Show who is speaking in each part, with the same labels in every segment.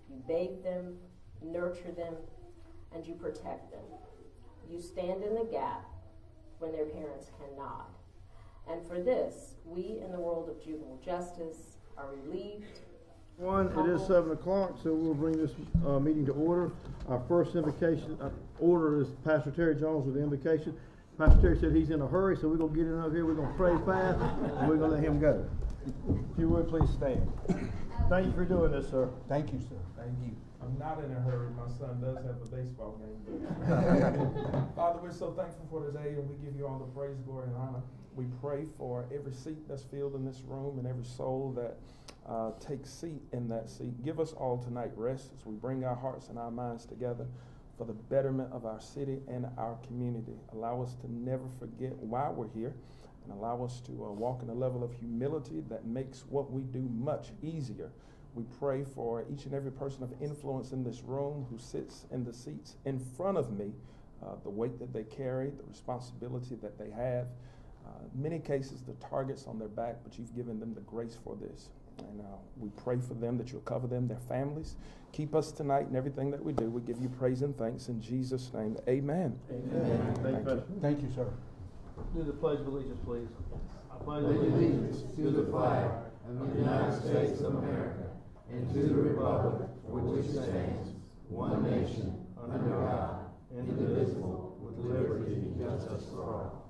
Speaker 1: You bathe them, nurture them, and you protect them. You stand in the gap when their parents cannot. And for this, we in the world of juvenile justice are relieved.
Speaker 2: It is 7 o'clock, so we'll bring this meeting to order. Our first invocation order is Pastor Terry Jones with the invocation. Pastor Terry said he's in a hurry, so we're going to get him up here. We're going to pray fast, and we're going to let him go. If you would, please stand. Thank you for doing this, sir.
Speaker 3: Thank you, sir. Thank you.
Speaker 4: I'm not in a hurry. My son does have a baseball game. Father, we're so thankful for today, and we give you all the praise, glory, and honor. We pray for every seat that's filled in this room and every soul that takes seat in that seat. Give us all tonight rest as we bring our hearts and our minds together for the betterment of our city and our community. Allow us to never forget why we're here, and allow us to walk in a level of humility that makes what we do much easier. We pray for each and every person of influence in this room who sits in the seats in front of me, the weight that they carry, the responsibility that they have. In many cases, the target's on their back, but you've given them the grace for this. And we pray for them that you'll cover them, their families. Keep us tonight in everything that we do. We give you praise and thanks in Jesus' name. Amen.
Speaker 2: Amen. Thank you.
Speaker 3: Thank you, sir.
Speaker 2: Do the Pledge of Allegiance, please. I
Speaker 5: pledge allegiance to the flag of the United States of America and to the republic for which it stands, one nation, under God, indivisible, with liberty and justice for all.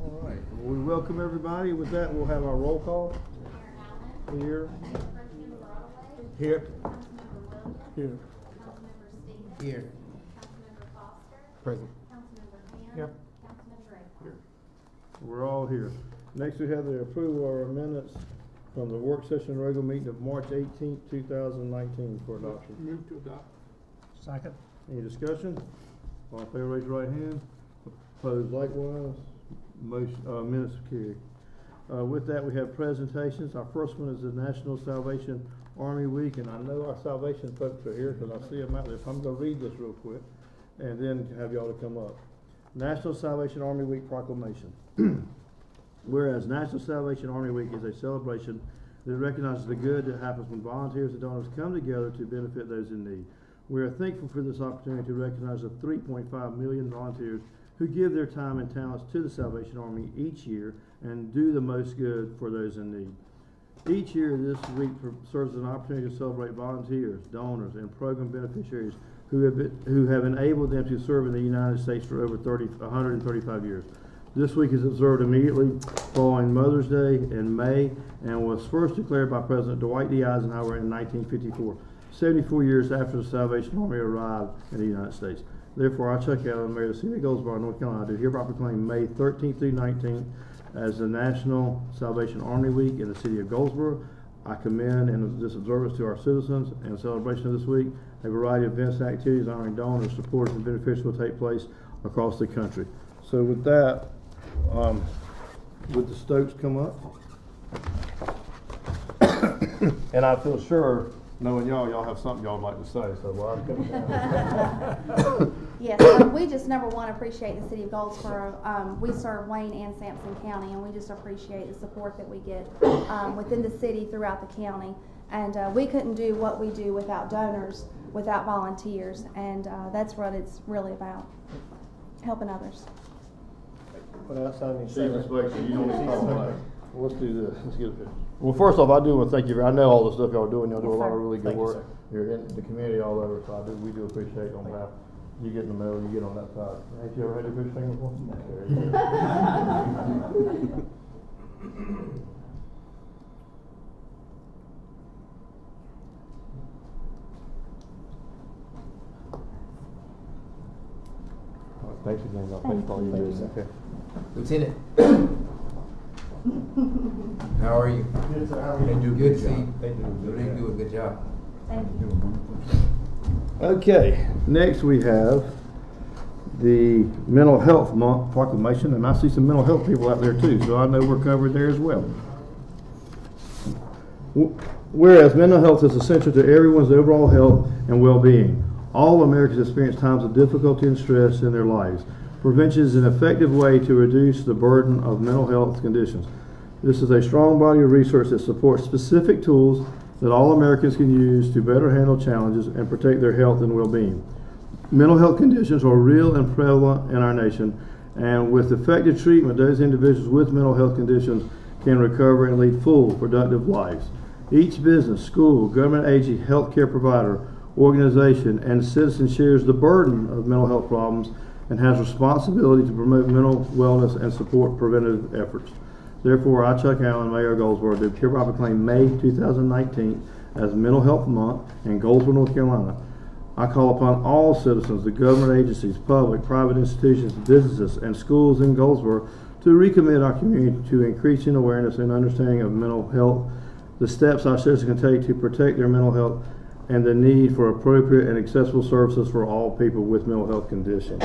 Speaker 2: All right. Well, we welcome everybody. With that, we'll have our roll call. Here. Here. Here.
Speaker 3: Here. Present.
Speaker 2: Yep. Here. We're all here. Next, we have the approval of our minutes from the work session regular meeting of March 18th, 2019 for adoption.
Speaker 3: Move to adopt. Second.
Speaker 2: Any discussion? All in favor, raise your right hand. Opposed likewise. Motion, minutes carried. With that, we have presentations. Our first one is the National Salvation Army Week, and I know our Salvation folks are here because I see them out there. So I'm going to read this real quick and then have y'all to come up. National Salvation Army Week Proclamation. Whereas National Salvation Army Week is a celebration that recognizes the good that happens when volunteers and donors come together to benefit those in need. We are thankful for this opportunity to recognize the 3.5 million volunteers who give their time and talents to the Salvation Army each year and do the most good for those in need. Each year, this week serves as an opportunity to celebrate volunteers, donors, and program beneficiaries who have enabled them to serve in the United States for over 135 years. This week is observed immediately following Mother's Day in May and was first declared by President Dwight D. Eisenhower in 1954, 74 years after the Salvation Army arrived in the United States. Therefore, I, Chuck Allen, Mayor of the City of Goldsboro, North Carolina, do hereby proclaim May 13th through 19th as the National Salvation Army Week in the City of Goldsboro. I commend in this observance to our citizens. In celebration of this week, a variety of events and activities honoring donors, supporters, and beneficiaries will take place across the country. So with that, would the Stokes come up? And I feel sure, knowing y'all have something y'all would like to say, so while I'm coming.
Speaker 6: Yes, we just number one appreciate the City of Goldsboro. We serve Wayne and Sampson County, and we just appreciate the support that we get within the city throughout the county. And we couldn't do what we do without donors, without volunteers, and that's what it's really about, helping others.
Speaker 2: What else I need to say? You don't need to talk about it. Well, let's do this. Let's get it. Well, first off, I do want to thank you. I know all the stuff y'all are doing. Y'all do a lot of really good work. You're in the community all over, so we do appreciate on behalf. You get in the middle, you get on that side. Ain't you ever had a fish finger before? Thanks again. Thanks for all you do. Okay.
Speaker 5: Lieutenant, how are you?
Speaker 2: Good, sir. How are you?
Speaker 5: They do
Speaker 3: Good
Speaker 5: good job.
Speaker 2: They do.
Speaker 5: They do a good job.
Speaker 6: Thank you.
Speaker 2: Okay, next we have the Mental Health Month proclamation, and I see some mental health people out there too, so I know we're covered there as well. Whereas mental health is essential to everyone's overall health and well-being. All Americans experience times of difficulty and stress in their lives. Prevention is an effective way to reduce the burden of mental health conditions. This is a strong body of research that supports specific tools that all Americans can use to better handle challenges and protect their health and well-being. Mental health conditions are real and prevalent in our nation, and with effective treatment, those individuals with mental health conditions can recover and lead full, productive lives. Each business, school, government agency, healthcare provider, organization, and citizen shares the burden of mental health problems and has responsibility to promote mental wellness and support preventative efforts. Therefore, I, Chuck Allen, Mayor of Goldsboro, do hereby proclaim May 2019 as Mental Health Month in Goldsboro, North Carolina. I call upon all citizens, the government agencies, public, private institutions, businesses, and schools in Goldsboro to recommit our community to increasing awareness and understanding of mental health, the steps our citizens can take to protect their mental health, and the need for appropriate and accessible services for all people with mental health conditions.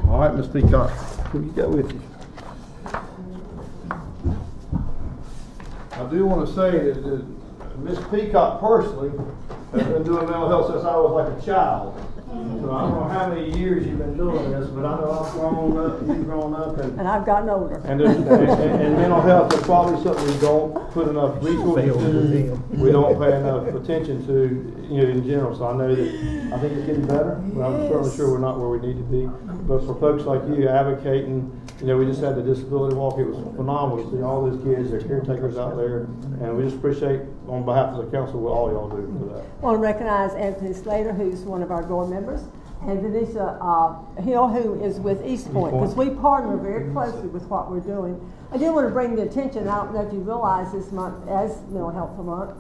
Speaker 2: All right, Ms. Peacock, who you got with you? I do want to say that Ms. Peacock personally has been doing mental health since I was like a child. So I don't know how many years you've been doing this, but I know I've grown up, you've grown up,
Speaker 7: And I've gotten older.
Speaker 2: and mental health is probably something we don't put enough resources to, we don't pay enough attention to, you know, in general. So I know that, I think it's getting better, but I'm certainly sure we're not where we need to be. But for folks like you advocating, you know, we just had the disability walk, it was phenomenal to see all these kids, their caretakers out there, and we just appreciate, on behalf of the council, what all y'all do for that.
Speaker 7: I want to recognize Anthony Slater, who's one of our board members, and Denisa Hill, who is with East Point, because we partner very closely with what we're doing. I do want to bring the attention, I don't know if you realize this month, as Mental Health Month,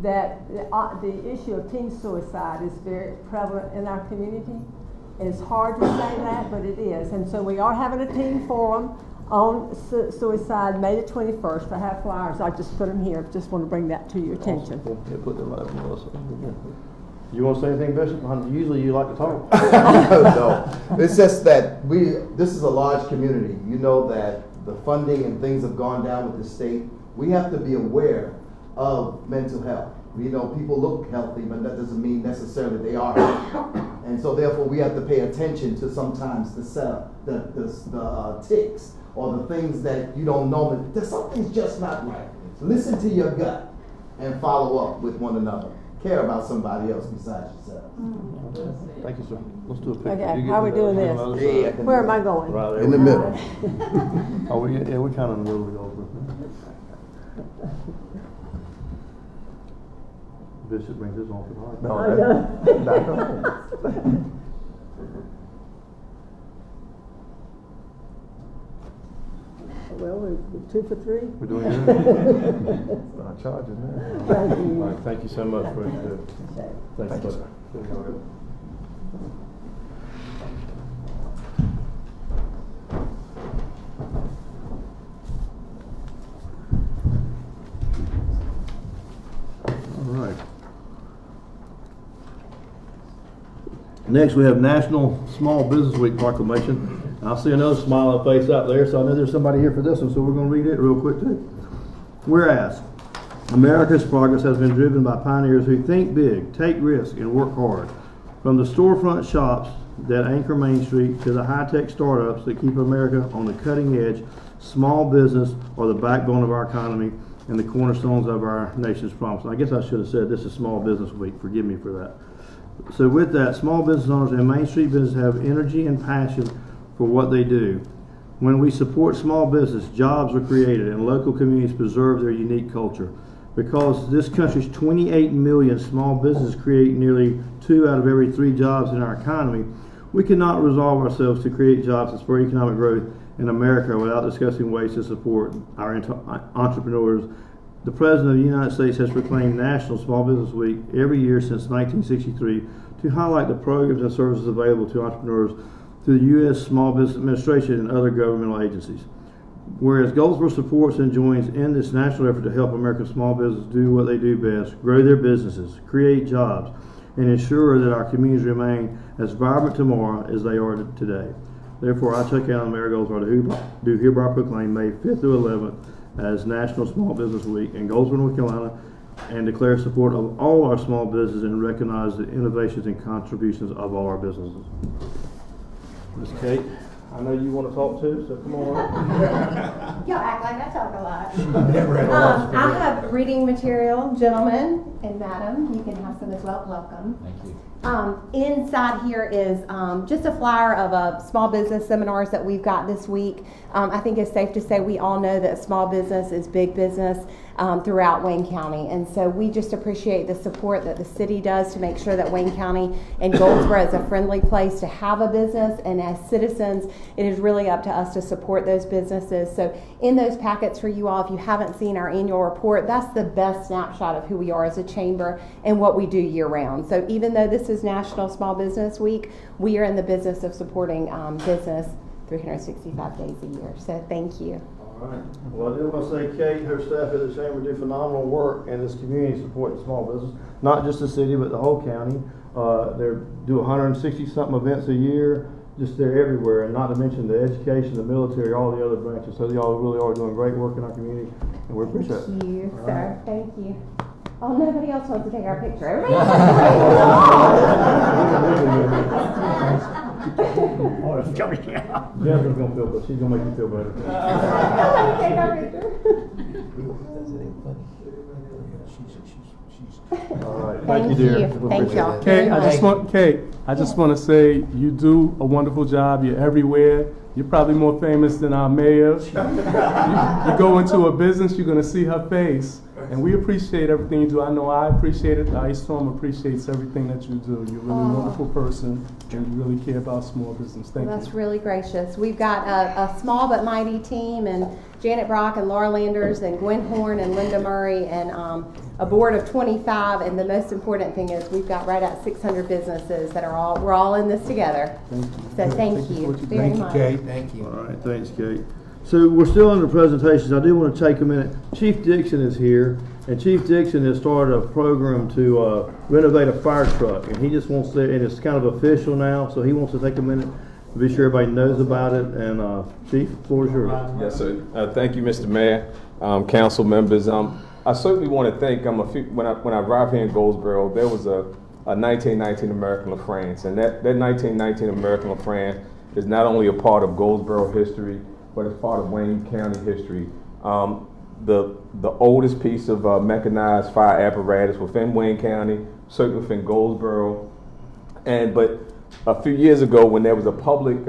Speaker 7: that the issue of teen suicide is very prevalent in our community. It's hard to say that, but it is. And so we are having a teen forum on suicide May the 21st for half hours. I just put them here. Just want to bring that to your attention.
Speaker 2: Awesome. Yeah, put them right up, Melissa. You want to say anything, Bishop? Usually you like to talk.
Speaker 5: No, it's just that this is a large community. You know that the funding and things have gone down with the state. We have to be aware of mental health. You know, people look healthy, but that doesn't mean necessarily they are healthy. And so therefore we have to pay attention to sometimes the tics or the things that you don't normally, there's something's just not right. Listen to your gut and follow up with one another. Care about somebody else besides yourself.
Speaker 2: Thank you, sir. Let's do a picture.
Speaker 7: Okay,
Speaker 2: You get
Speaker 7: how we
Speaker 2: the-
Speaker 7: doing
Speaker 2: you
Speaker 7: this?
Speaker 2: get on the other
Speaker 5: Yeah.
Speaker 2: side.
Speaker 7: Where am I going?
Speaker 2: Right there.
Speaker 5: In the middle.
Speaker 2: Oh, we kind of in the middle of the Goldsboro. Bishop brings his on to the heart.
Speaker 7: Well, we're 2 for 3.
Speaker 2: We're doing good.
Speaker 5: Not charging that.
Speaker 7: Thank
Speaker 2: All
Speaker 7: you.
Speaker 2: right, thank you so much for it. Thank you, sir. All right. Next, we have National Small Business Week proclamation. I see another smiling face out there, so I know there's somebody here for this one, so we're going to read it real quick too. Whereas, America's progress has been driven by pioneers who think big, take risks, and work hard. From the storefront shops that anchor Main Street to the high-tech startups that keep America on the cutting edge, small business are the backbone of our economy and the cornerstones of our nation's promise. I guess I should have said this is Small Business Week. Forgive me for that. So with that, small business owners and Main Street business have energy and passion for what they do. When we support small business, jobs are created and local communities preserve their unique culture. Because this country's 28 million small businesses create nearly 2 out of every 3 jobs in our economy, we cannot resolve ourselves to create jobs and spur economic growth in America without discussing ways to support our entrepreneurs. The President of the United States has proclaimed National Small Business Week every year since 1963 to highlight the programs and services available to entrepreneurs through the U.S. Small Business Administration and other governmental agencies. Whereas Goldsboro supports and joins in this national effort to help American small businesses do what they do best, grow their businesses, create jobs, and ensure that our communities remain as vibrant tomorrow as they are today. Therefore, I, Chuck Allen, Mayor of Goldsboro, do hereby proclaim May 5th through 11th as National Small Business Week in Goldsboro, North Carolina, and declare support of all our small businesses and recognize the innovations and contributions of all our businesses. Ms. Kate, I know you want to talk too, so come on up.
Speaker 8: Y'all act like I talk a lot.
Speaker 3: Never had a lot.
Speaker 8: I have reading material, gentlemen and madam. You can have some as well. Welcome.
Speaker 5: Thank you.
Speaker 8: Inside here is just a flyer of a small business seminars that we've got this week. I think it's safe to say we all know that small business is big business throughout Wayne County. And so we just appreciate the support that the city does to make sure that Wayne County and Goldsboro is a friendly place to have a business. And as citizens, it is really up to us to support those businesses. So in those packets for you all, if you haven't seen our annual report, that's the best snapshot of who we are as a chamber and what we do year round. So even though this is National Small Business Week, we are in the business of supporting business 365 days a year. So thank you.
Speaker 2: All right. Well, I do want to say Kate, her staff at the chamber do phenomenal work in this community supporting small business, not just the city, but the whole county. They do 160 something events a year. Just they're everywhere, and not to mention the education, the military, all the other branches. So y'all really are doing great work in our community, and we appreciate it.
Speaker 8: Thank you,
Speaker 2: All
Speaker 8: sir.
Speaker 2: right.
Speaker 8: Thank you. Oh, nobody else wants to take our picture. Everybody
Speaker 3: Oh, it's coming out.
Speaker 2: Jennifer's gonna feel, but she's gonna make you feel better.
Speaker 8: take our picture.
Speaker 2: All right. Thank you, dear. We
Speaker 8: Thank
Speaker 2: appreciate
Speaker 8: y'all.
Speaker 2: it.
Speaker 9: Kate, I just want to say you do a wonderful job. You're everywhere. You're probably more famous than our mayor. You go into a business, you're going to see her face. And we appreciate everything you do. I know I appreciate it. Ice Storm appreciates everything that you do. You're really a wonderful person, and you really care about small business. Thank
Speaker 8: That's
Speaker 9: you.
Speaker 8: really gracious. We've got a small but mighty team, and Janet Brock and Laura Landers and Gwen Horn and Linda Murray, and a board of 25. And the most important thing is we've got right at 600 businesses that are we're all in this together.
Speaker 9: Thank you.
Speaker 8: So thank you
Speaker 9: for what
Speaker 8: very
Speaker 3: Thank you,
Speaker 8: much.
Speaker 3: Kate. Thank you.
Speaker 2: All right, thanks, Kate. So we're still under presentations. I do want to take a minute. Chief Dixon is here, and Chief Dixon has started a program to renovate a fire truck, and he just wants to, and it's kind of official now, so he wants to take a minute to be sure everybody knows about it. And Chief, the floor is yours.
Speaker 10: Yes, sir. Thank you, Mr. Mayor, council members. I certainly want to thank when I arrived here in Goldsboro, there was a 1919 American LaFrance, and that 1919 American LaFrance is not only a part of Goldsboro history, but it's part of Wayne County history. The oldest piece of mechanized fire apparatus within Wayne County, certainly within Goldsboro, but a few years ago, when there was a public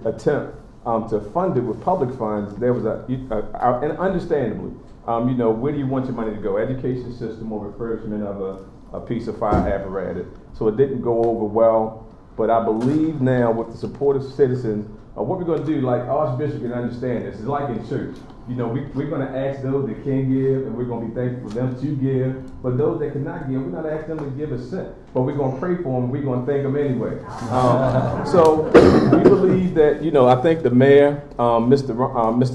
Speaker 10: attempt to fund it with public funds, there was and understandably, where do you want your money to go? Education system or refurbishment of a piece of fire apparatus. So it didn't go over well, but I believe now with the support of citizens, what we're going to do, like Archbishop can understand this, it's like in church. We're going to ask those that can give, and we're going to be thankful for them to give. But those that cannot give, we're not asking them to give a cent. But we're going to pray for them, we're going to thank them anyway. So we believe that, I think the mayor, Mr.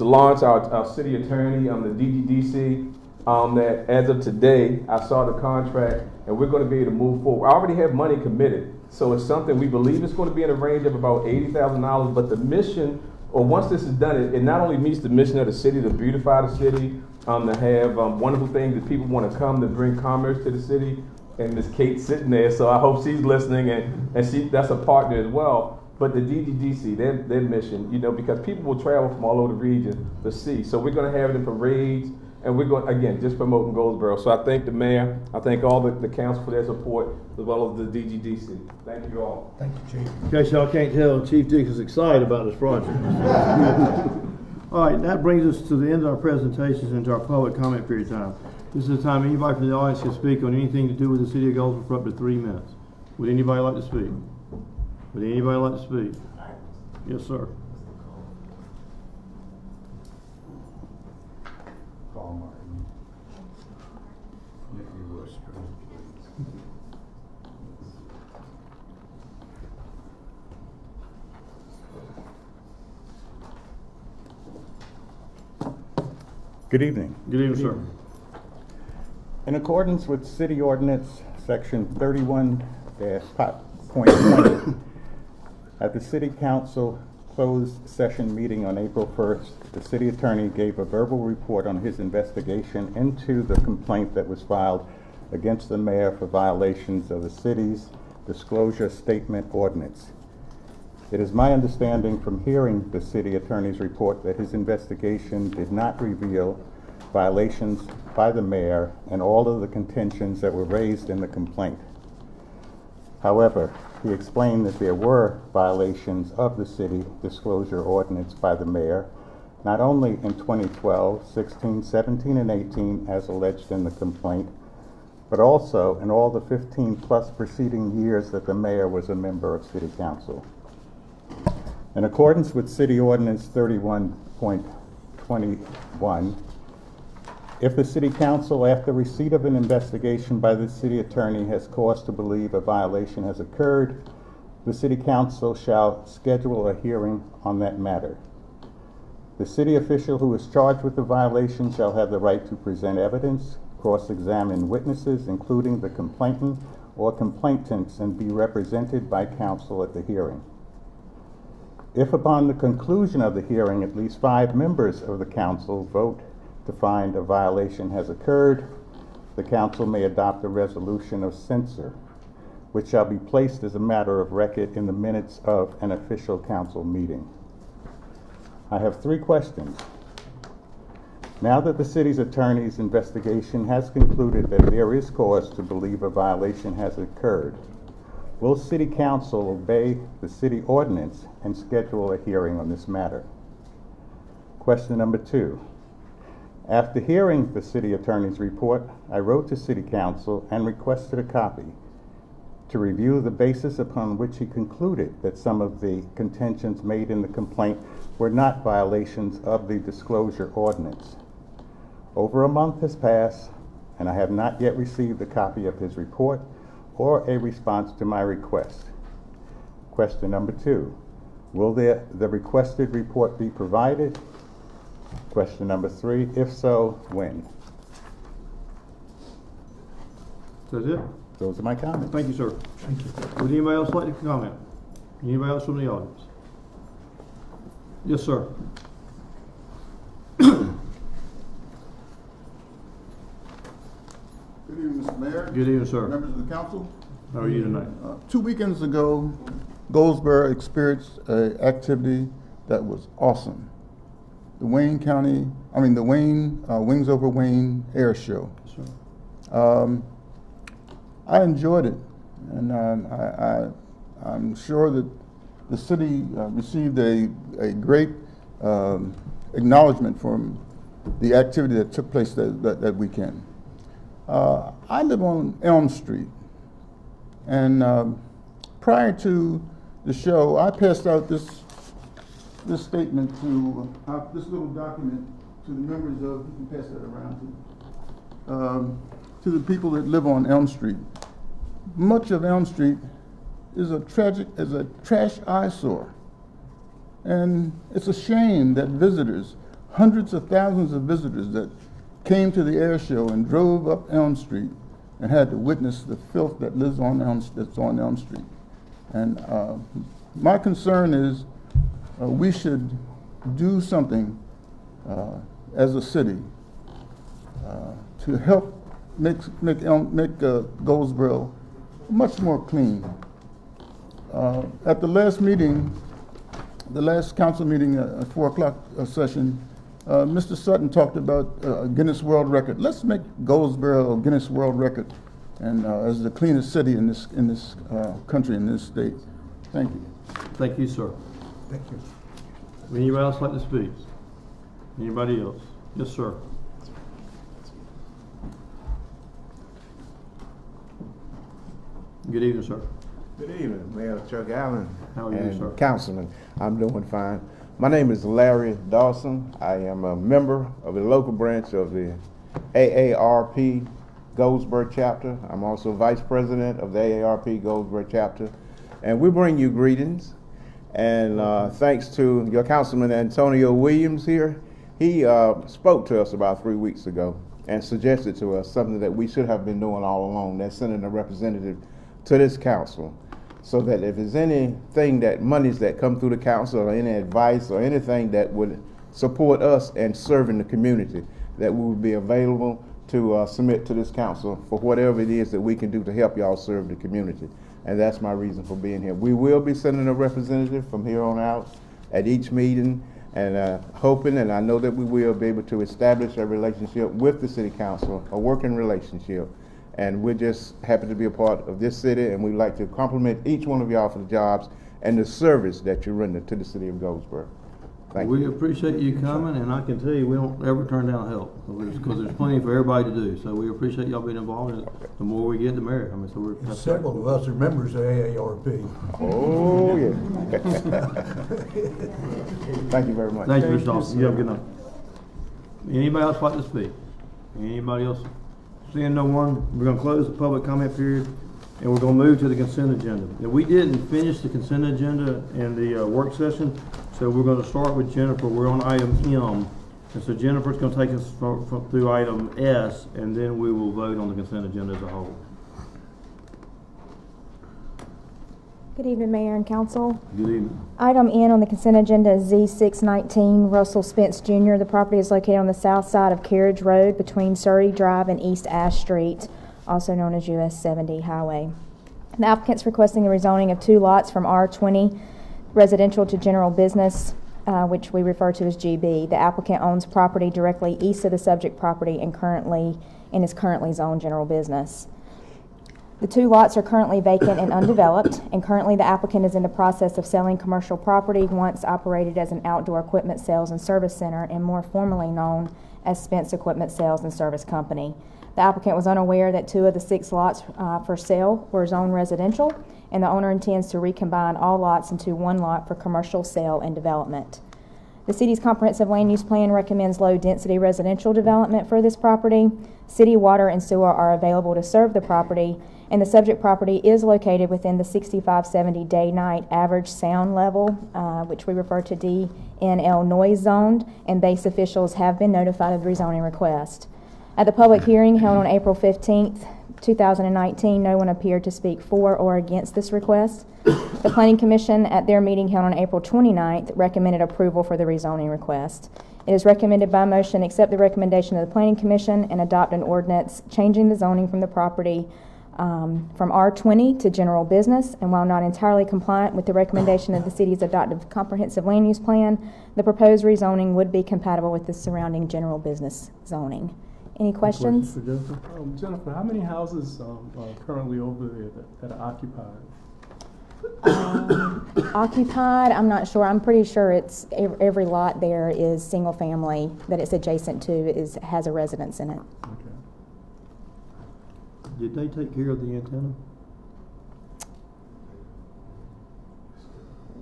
Speaker 10: Lawrence, our city attorney, the DGDC, that as of today, I saw the contract, and we're going to be able to move forward. I already have money committed. So it's something we believe is going to be in a range of about $80,000, but the mission, or once this is done, it not only meets the mission of the city to beautify the city, to have wonderful things that people want to come to bring commerce to the city, and Miss Kate's sitting there, so I hope she's listening, and that's a partner as well. But the DGDC, their mission, because people will travel from all over the region to see. So we're going to have it in parades, and we're going, again, just promoting Goldsboro. So I thank the mayor, I thank all the council for their support, as well as the DGDC. Thank you all.
Speaker 3: Thank you, Chief.
Speaker 2: In case y'all can't tell, Chief Dixon's excited about this project. All right, that brings us to the end of our presentations and to our public comment period time. This is the time anybody from the audience can speak on anything to do with the city of Goldsboro for up to 3 minutes. Would anybody like to speak? Would anybody like to speak? Yes, sir.
Speaker 5: Call Martin. If you wish.
Speaker 11: Good evening.
Speaker 2: Good evening, sir.
Speaker 11: In accordance with City Ordinance Section 31-.20, at the City Council closed session meeting on April 1st, the City Attorney gave a verbal report on his investigation into the complaint that was filed against the Mayor for violations of the city's Disclosure Statement Ordinance. It is my understanding from hearing the city attorney's report that his investigation did not reveal violations by the mayor and all of the contentions that were raised in the complaint. However, he explained that there were violations of the city disclosure ordinance by the mayor, not only in 2012, 16, 17, and 18 as alleged in the complaint, but also in all the 15+ preceding years that the mayor was a member of city council. In accordance with City Ordinance 31.21, if the City Council, after receipt of an investigation by the City Attorney, has cause to believe a violation has occurred, the City Council shall schedule a hearing on that matter. The city official who is charged with the violation shall have the right to present evidence, cross-examine witnesses, including the complainant or complainants, and be represented by counsel at the hearing. If upon the conclusion of the hearing at least 5 members of the council vote to find a violation has occurred, the council may adopt a resolution of censure, which shall be placed as a matter of record in the minutes of an official council meeting. I have 3 questions. Now that the city's attorney's investigation has concluded that there is cause to believe a violation has occurred, will City Council obey the city ordinance and schedule a hearing on this matter? Question number 2. After hearing the city attorney's report, I wrote to City Council and requested a copy to review the basis upon which he concluded that some of the contentions made in the complaint were not violations of the disclosure ordinance. Over a month has passed, and I have not yet received a copy of his report or a response to my request. Question number 2, will the requested report be provided? Question number 3, if so, when?
Speaker 2: That's it?
Speaker 11: Those are my comments.
Speaker 2: Thank you, sir.
Speaker 4: Thank you.
Speaker 2: Would anybody else like to comment? Anybody else from the audience? Yes, sir.
Speaker 12: Good evening, Mr. Mayor.
Speaker 2: Good evening, sir.
Speaker 12: Members of the council.
Speaker 2: How are you tonight?
Speaker 12: 2 weekends ago, Goldsboro experienced an activity that was awesome. The Wayne Wings Over Wayne Air Show.
Speaker 2: Yes, sir.
Speaker 12: I enjoyed it, and I'm sure that the city received a great acknowledgement from the activity that took place that weekend. I live on Elm Street, and prior to the show, I passed out this statement to this little document to the members of. You can pass that around to the people that live on Elm Street. Much of Elm Street is a trash eyesore, and it's a shame that visitors, hundreds of thousands of visitors that came to the air show and drove up Elm Street and had to witness the filth that lives on that's on Elm Street. And my concern is we should do something as a city to help make Goldsboro much more clean. At the last meeting, the last council meeting at 4 o'clock session, Mr. Sutton talked about Guinness World Record. Let's make Goldsboro a Guinness World Record, and as the cleanest city in this country, in this state. Thank you.
Speaker 2: Thank you, sir.
Speaker 4: Thank you.
Speaker 2: Would anybody else like to speak? Anybody else? Yes, sir. Good evening, sir.
Speaker 5: Good evening, Mayor Chuck Allen.
Speaker 2: How are you, sir?
Speaker 5: Councilman. I'm doing fine. My name is Larry Dawson. I am a member of the local branch of the AARP Goldsboro chapter. I'm also vice president of the AARP Goldsboro chapter. And we bring you greetings. And thanks to your Councilman Antonio Williams here, he spoke to us about 3 weeks ago and suggested to us something that we should have been doing all along. That's sending a representative to this council, so that if there's anything that monies that come through the council or any advice or anything that would support us and serving the community, that we would be available to submit to this council for whatever it is that we can do to help y'all serve the community. And that's my reason for being here. We will be sending a representative from here on out at each meeting, and hoping, and I know that we will be able to establish a relationship with the city council, a working relationship. And we're just happy to be a part of this city, and we'd like to compliment each one of y'all for the jobs and the service that you render to the city of Goldsboro. Thank you.
Speaker 2: We appreciate you coming, and I can tell you, we don't ever turn down help, because there's plenty for everybody to do. So we appreciate y'all being involved in it. The more we get, the merrier. I mean, so we're
Speaker 3: Several of us are members of AARP.
Speaker 5: Oh, yeah. Thank you very much.
Speaker 2: Thank you, Mr. Dawson. You have a good night. Anybody else like to speak? Anybody else? Seeing no one, we're gonna close the public comment period, and we're gonna move to the consent agenda. Now, we didn't finish the consent agenda in the work session, so we're gonna start with Jennifer. We're on item M, and so Jennifer's gonna take us through item S, and then we will vote on the consent agenda as a whole.
Speaker 13: Good evening, Mayor and Council.
Speaker 2: Good evening.
Speaker 13: Item N on the consent agenda is Z619 Russell Spence Jr. The property is located on the south side of Carriage Road between Surrey Drive and East Ash Street, also known as US 70 Highway. The applicant's requesting the rezoning of 2 lots from R20 residential to general business, which we refer to as GB. The applicant owns property directly east of the subject property and is currently zoned general business. The 2 lots are currently vacant and undeveloped, and currently the applicant is in the process of selling commercial property once operated as an outdoor equipment sales and service center and more formally known as Spence Equipment Sales and Service Company. The applicant was unaware that 2 of the 6 lots for sale were zoned residential, and the owner intends to recombine all lots into 1 lot for commercial sale and development. The city's comprehensive land use plan recommends low-density residential development for this property. City water and sewer are available to serve the property, and the subject property is located within the 65-70 day-night average sound level, which we refer to DNL noise zoned, and base officials have been notified of the rezoning request. At the public hearing held on April 15th, 2019, no one appeared to speak for or against this request. The Planning Commission, at their meeting held on April 29th, recommended approval for the rezoning request. It is recommended by motion accept the recommendation of the Planning Commission and adopt an ordinance changing the zoning from the property from R20 to general business, and while not entirely compliant with the recommendation of the city's adopted comprehensive land use plan, the proposed rezoning would be compatible with the surrounding general business zoning. Any questions?
Speaker 2: For Jennifer?
Speaker 9: Jennifer, how many houses are currently over there that are occupied?
Speaker 13: Occupied, I'm not sure. I'm pretty sure it's every lot there is single family that it's adjacent to has a residence in it.
Speaker 9: Okay.
Speaker 2: Did they take care of the antenna?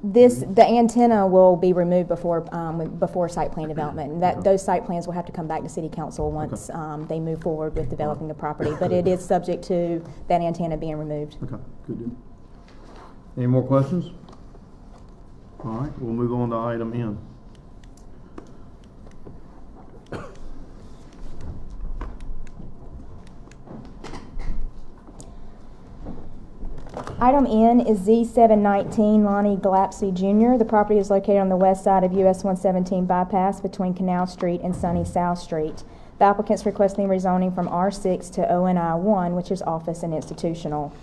Speaker 13: The antenna will be removed before site plan development, and those site plans will have to come back to City Council once they move forward with developing the property. But it is subject to that antenna being removed.
Speaker 2: Okay, good deal. Any more questions? All right, we'll move on to item N.
Speaker 13: Item N is Z719 Lonnie Glapsy Jr. The property is located on the west side of US 117 bypass between Canal Street and Sunny South Street. The applicant's requesting rezoning from R6 to ONI 1, which is office and institutional.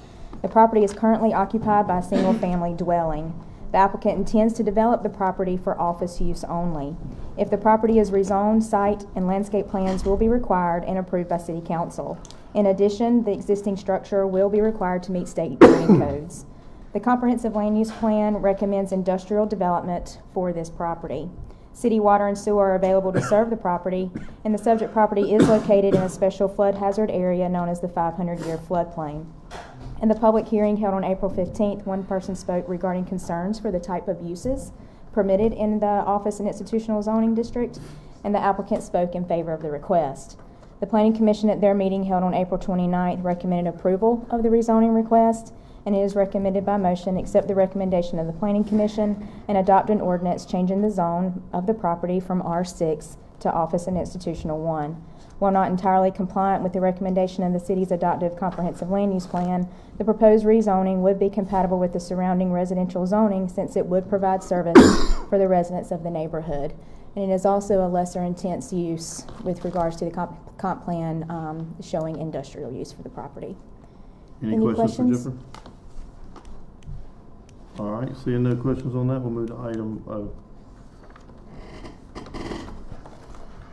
Speaker 13: The property is currently occupied by a single-family dwelling. The applicant intends to develop the property for office use only. If the property is rezoned, site and landscape plans will be required and approved by City Council. In addition, the existing structure will be required to meet state building codes. The comprehensive land use plan recommends industrial development for this property. City water and sewer are available to serve the property, and the subject property is located in a special flood hazard area known as the 500-year floodplain. In the public hearing held on April 15th, one person spoke regarding concerns for the type of uses permitted in the office and institutional zoning district, and the applicant spoke in favor of the request. The Planning Commission at their meeting held on April 29th recommended approval of the rezoning request, and it is recommended by motion accept the recommendation of the Planning Commission and adopt an ordinance changing the zone of the property from R6 to Office and Institutional 1. While not entirely compliant with the recommendation of the city's adoptive comprehensive land use plan, the proposed rezoning would be compatible with the surrounding residential zoning since it would provide service for the residents of the neighborhood. And it is also a lesser intense use with regards to the comp plan showing industrial use for the property.
Speaker 2: Any questions for Jennifer? All right, seeing no questions on that, we'll move to item O.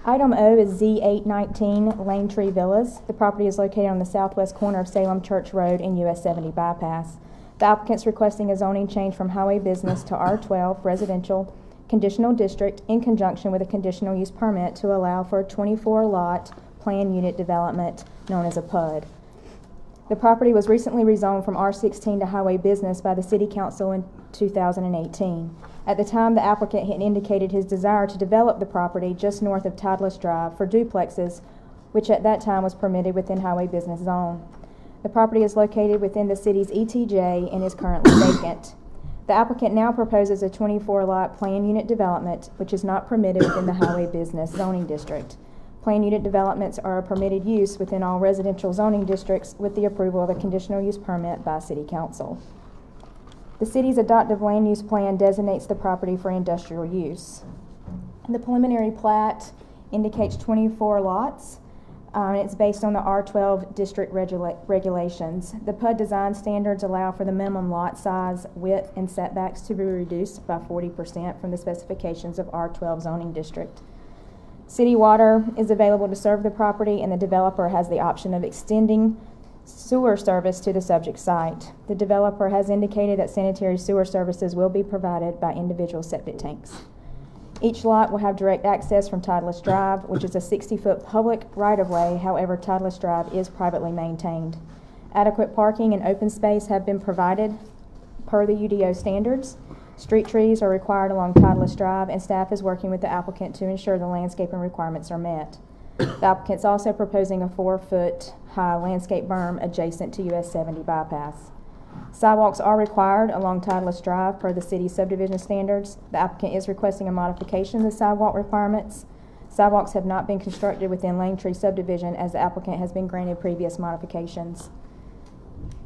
Speaker 13: Item O is Z819 Lane Tree Villas. The property is located on the southwest corner of Salem Church Road and US 70 bypass. The applicant's requesting a zoning change from highway business to R12 residential conditional district in conjunction with a conditional use permit to allow for a 24-lot planned unit development known as a PUD. The property was recently rezoned from R16 to highway business by the City Council in 2018. At the time, the applicant had indicated his desire to develop the property just north of Tideless Drive for duplexes, which at that time was permitted within highway business zone. The property is located within the city's ETJ and is currently vacant. The applicant now proposes a 24-lot planned unit development, which is not permitted within the highway business zoning district. Planned unit developments are a permitted use within all residential zoning districts with the approval of a conditional use permit by City Council. The city's adoptive land use plan designates the property for industrial use. The preliminary plat indicates 24 lots. It's based on the R12 district regulations. The PUD design standards allow for the minimum lot size, width, and setbacks to be reduced by 40% from the specifications of R12 zoning district. City water is available to serve the property, and the developer has the option of extending sewer service to the subject site. The developer has indicated that sanitary sewer services will be provided by individual septic tanks. Each lot will have direct access from Tideless Drive, which is a 60-foot public right-of-way. However, Tideless Drive is privately maintained. Adequate parking and open space have been provided per the UDO standards. Street trees are required along Tideless Drive, and staff is working with the applicant to ensure the landscaping requirements are met. The applicant's also proposing a 4-foot high landscape berm adjacent to US 70 bypass. Sidewalks are required along Tideless Drive per the city's subdivision standards. The applicant is requesting a modification of the sidewalk requirements. Sidewalks have not been constructed within Lane Tree subdivision as the applicant has been granted previous modifications.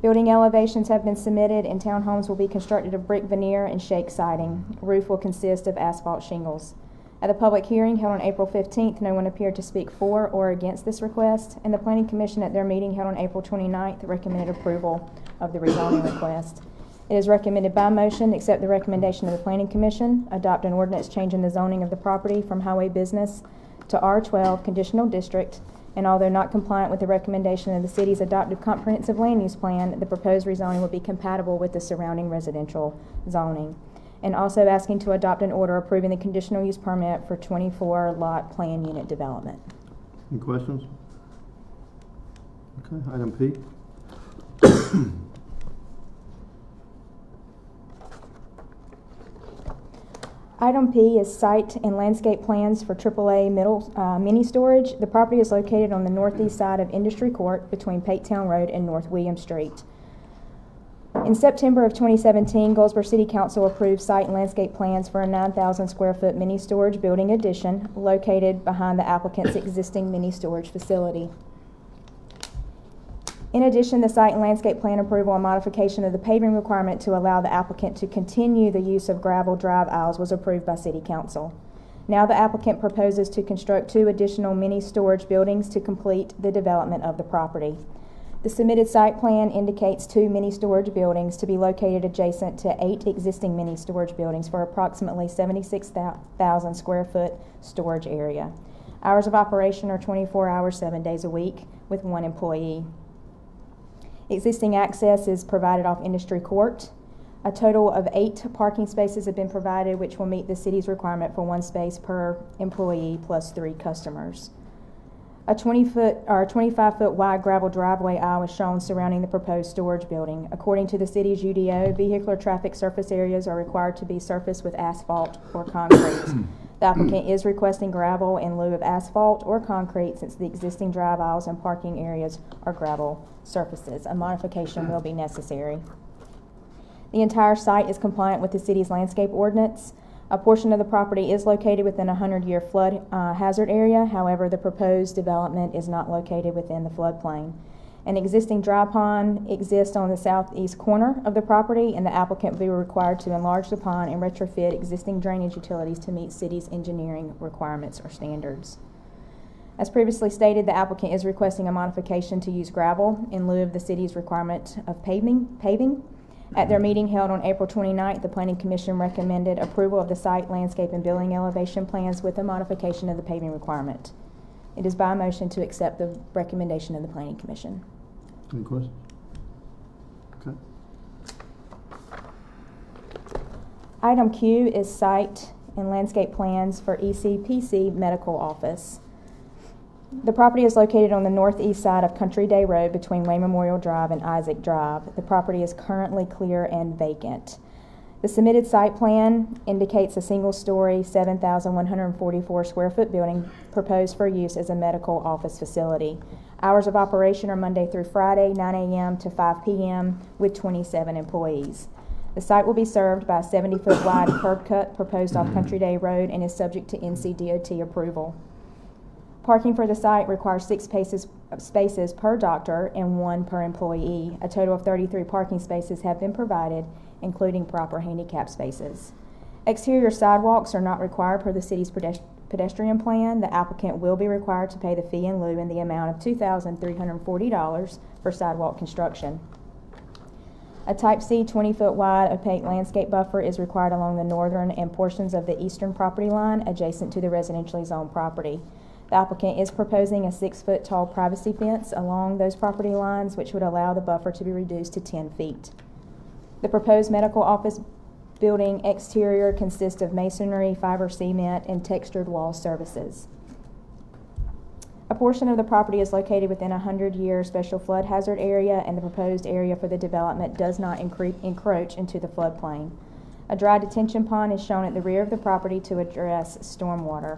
Speaker 13: Building elevations have been submitted, and townhomes will be constructed of brick veneer and shake siding. Roof will consist of asphalt shingles. At the public hearing held on April 15th, no one appeared to speak for or against this request, and the Planning Commission at their meeting held on April 29th recommended approval of the rezoning request. It is recommended by motion, accept the recommendation of the Planning Commission, adopt an ordinance changing the zoning of the property from highway business to R12 conditional district, and although not compliant with the recommendation of the city's adopted comprehensive land use plan, the proposed rezoning will be compatible with the surrounding residential zoning. And also asking to adopt an order approving the conditional use permit for 24-lot planned unit development.
Speaker 2: Any questions? Okay, item P.
Speaker 13: Item P is site and landscape plans for AAA mini storage. The property is located on the northeast side of Industry Court between Patetown Road and North William Street. In September of 2017, Goldsboro City Council approved site and landscape plans for a 9,000 square foot mini storage building addition located behind the applicant's existing mini storage facility. In addition, the site and landscape plan approval and modification of the paving requirement to allow the applicant to continue the use of gravel drive aisles was approved by City Council. Now the applicant proposes to construct 2 additional mini storage buildings to complete the development of the property. The submitted site plan indicates 2 mini storage buildings to be located adjacent to 8 existing mini storage buildings for approximately 76,000 square foot storage area. Hours of operation are 24 hours, 7 days a week with 1 employee. Existing access is provided off Industry Court. A total of 8 parking spaces have been provided, which will meet the city's requirement for 1 space per employee plus 3 customers. A 25-foot wide gravel driveway aisle is shown surrounding the proposed storage building. According to the city's UDO, vehicular traffic surface areas are required to be surfaced with asphalt or concrete. The applicant is requesting gravel in lieu of asphalt or concrete since the existing drive aisles and parking areas are gravel surfaces. A modification will be necessary. The entire site is compliant with the city's landscape ordinance. A portion of the property is located within a 100-year flood hazard area. However, the proposed development is not located within the floodplain. An existing dry pond exists on the southeast corner of the property, and the applicant will be required to enlarge the pond and retrofit existing drainage utilities to meet city's engineering requirements or standards. As previously stated, the applicant is requesting a modification to use gravel in lieu of the city's requirement of paving. At their meeting held on April 29th, the Planning Commission recommended approval of the site, landscape, and building elevation plans with a modification of the paving requirement. It is by motion to accept the recommendation of the Planning Commission.
Speaker 2: Any questions? Okay.
Speaker 13: Item Q is site and landscape plans for ECPC Medical Office. The property is located on the northeast side of Country Day Road between Wayne Memorial Drive and Isaac Drive. The property is currently clear and vacant. The submitted site plan indicates a single-story, 7,144 square foot building proposed for use as a medical office facility. Hours of operation are Monday through Friday, 9 a.m. to 5 p.m. with 27 employees. The site will be served by a 70-foot wide curb cut proposed off Country Day Road and is subject to NCDOT approval. Parking for the site requires 6 spaces per doctor and 1 per employee. A total of 33 parking spaces have been provided, including proper handicap spaces. Exterior sidewalks are not required per the city's pedestrian plan. The applicant will be required to pay the fee in lieu in the amount of $2,340 for sidewalk construction. A Type C 20-foot wide opaque landscape buffer is required along the northern and portions of the eastern property line adjacent to the residentially zoned property. The applicant is proposing a 6-foot tall privacy fence along those property lines, which would allow the buffer to be reduced to 10 feet. The proposed medical office building exterior consists of masonry, fiber cement, and textured wall services. A portion of the property is located within a 100-year special flood hazard area, and the proposed area for the development does not encroach into the floodplain. A dry detention pond is shown at the rear of the property to address stormwater.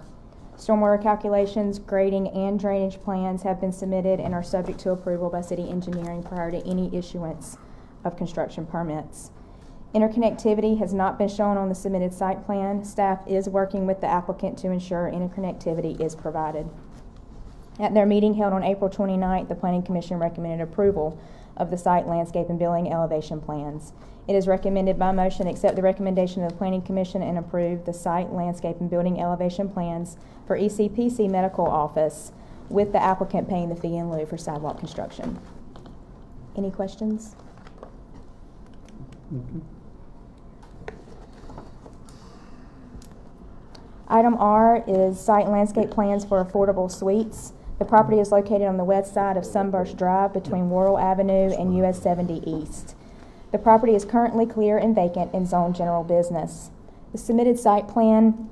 Speaker 13: Stormwater calculations, grading, and drainage plans have been submitted and are subject to approval by city engineering prior to any issuance of construction permits. Interconnectivity has not been shown on the submitted site plan. Staff is working with the applicant to ensure interconnectivity is provided. At their meeting held on April 29th, the Planning Commission recommended approval of the site, landscape, and building elevation plans. It is recommended by motion accept the recommendation of the Planning Commission and approve the site, landscape, and building elevation plans for ECPC Medical Office, with the applicant paying the fee in lieu for sidewalk construction. Any questions?
Speaker 2: Okay.
Speaker 13: Item R is site and landscape plans for affordable suites. The property is located on the west side of Sunburst Drive between Worrell Avenue and US 70 East. The property is currently clear and vacant and zoned general business. The submitted site plan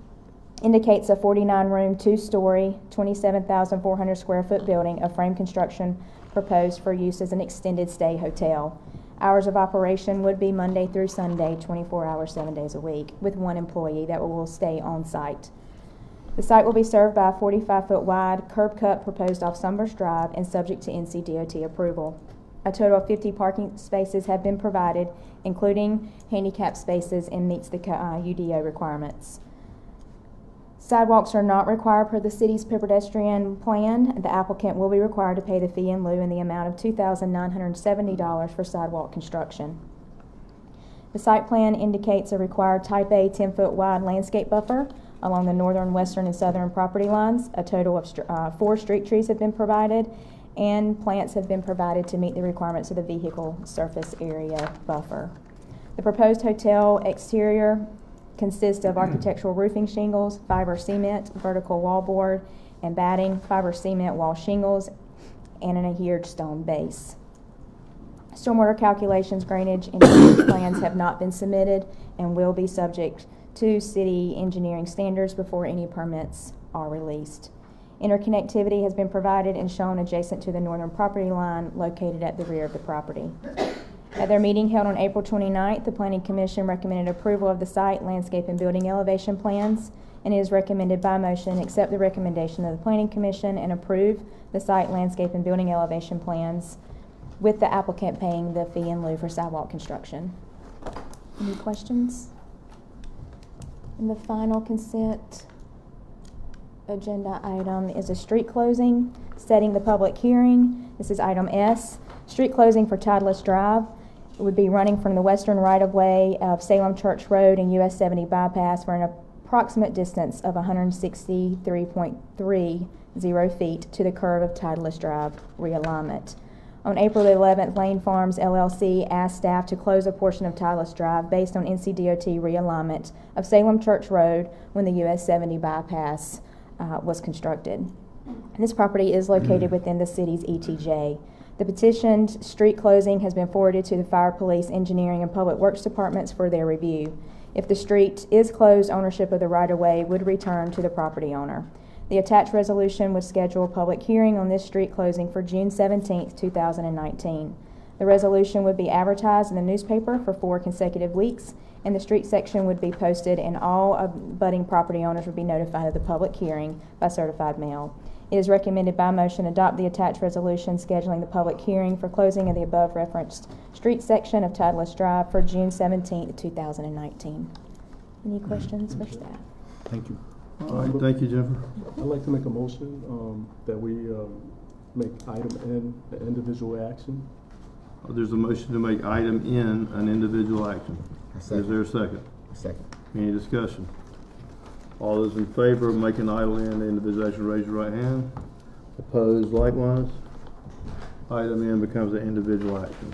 Speaker 13: indicates a 49-room, 2-story, 27,400 square foot building of frame construction proposed for use as an extended stay hotel. Hours of operation would be Monday through Sunday, 24 hours, 7 days a week, with 1 employee that will stay on site. The site will be served by a 45-foot wide curb cut proposed off Sunburst Drive and subject to NCDOT approval. A total of 50 parking spaces have been provided, including handicap spaces, and meets the UDO requirements. Sidewalks are not required per the city's pedestrian plan. The applicant will be required to pay the fee in lieu in the amount of $2,970 for sidewalk construction. The site plan indicates a required Type A 10-foot wide landscape buffer along the northern, western, and southern property lines. A total of 4 street trees have been provided, and plants have been provided to meet the requirements of the vehicle surface area buffer. The proposed hotel exterior consists of architectural roofing shingles, fiber cement, vertical wallboard, and batting, fiber cement wall shingles, and an adhered stone base. Stormwater calculations, drainage, and drainage plans have not been submitted and will be subject to city engineering standards before any permits are released. Interconnectivity has been provided and shown adjacent to the northern property line located at the rear of the property. At their meeting held on April 29th, the Planning Commission recommended approval of the site, landscape, and building elevation plans, and it is recommended by motion accept the recommendation of the Planning Commission and approve the site, landscape, and building elevation plans, with the applicant paying the fee in lieu for sidewalk construction. Any questions? And the final consent agenda item is a street closing, setting the public hearing. This is item S. Street closing for Tideless Drive. It would be running from the western right-of-way of Salem Church Road and US 70 bypass for an approximate distance of 163.3 0 feet to the curve of Titleist Drive realignment. On April the 11th, Lane Farms LLC asked staff to close a portion of Titleist Drive based on NCDOT realignment of Salem Church Road when the US 70 bypass was constructed. This property is located within the city's ETJ. The petitioned street closing has been forwarded to the Fire, Police, Engineering, and Public Works departments for their review. If the street is closed, ownership of the right-of-way would return to the property owner. The attached resolution would schedule a public hearing on this street closing for June 17, 2019. The resolution would be advertised in the newspaper for 4 consecutive weeks, and the street section would be posted, and all abutting property owners would be notified of the public hearing by certified mail. It is recommended by motion adopt the attached resolution scheduling the public hearing for closing of the above referenced street section of Titleist Drive for June 17, 2019. Any questions for staff?
Speaker 3: Thank you.
Speaker 2: All right, thank you, Jennifer.
Speaker 9: I'd like to make a motion that we make item N an individual action.
Speaker 2: There's a motion to make item N an individual action. Is there a second?
Speaker 5: Second.
Speaker 2: Any discussion? All those in favor of making item N an individual action, raise your right hand. Opposed likewise. Item N becomes an individual action.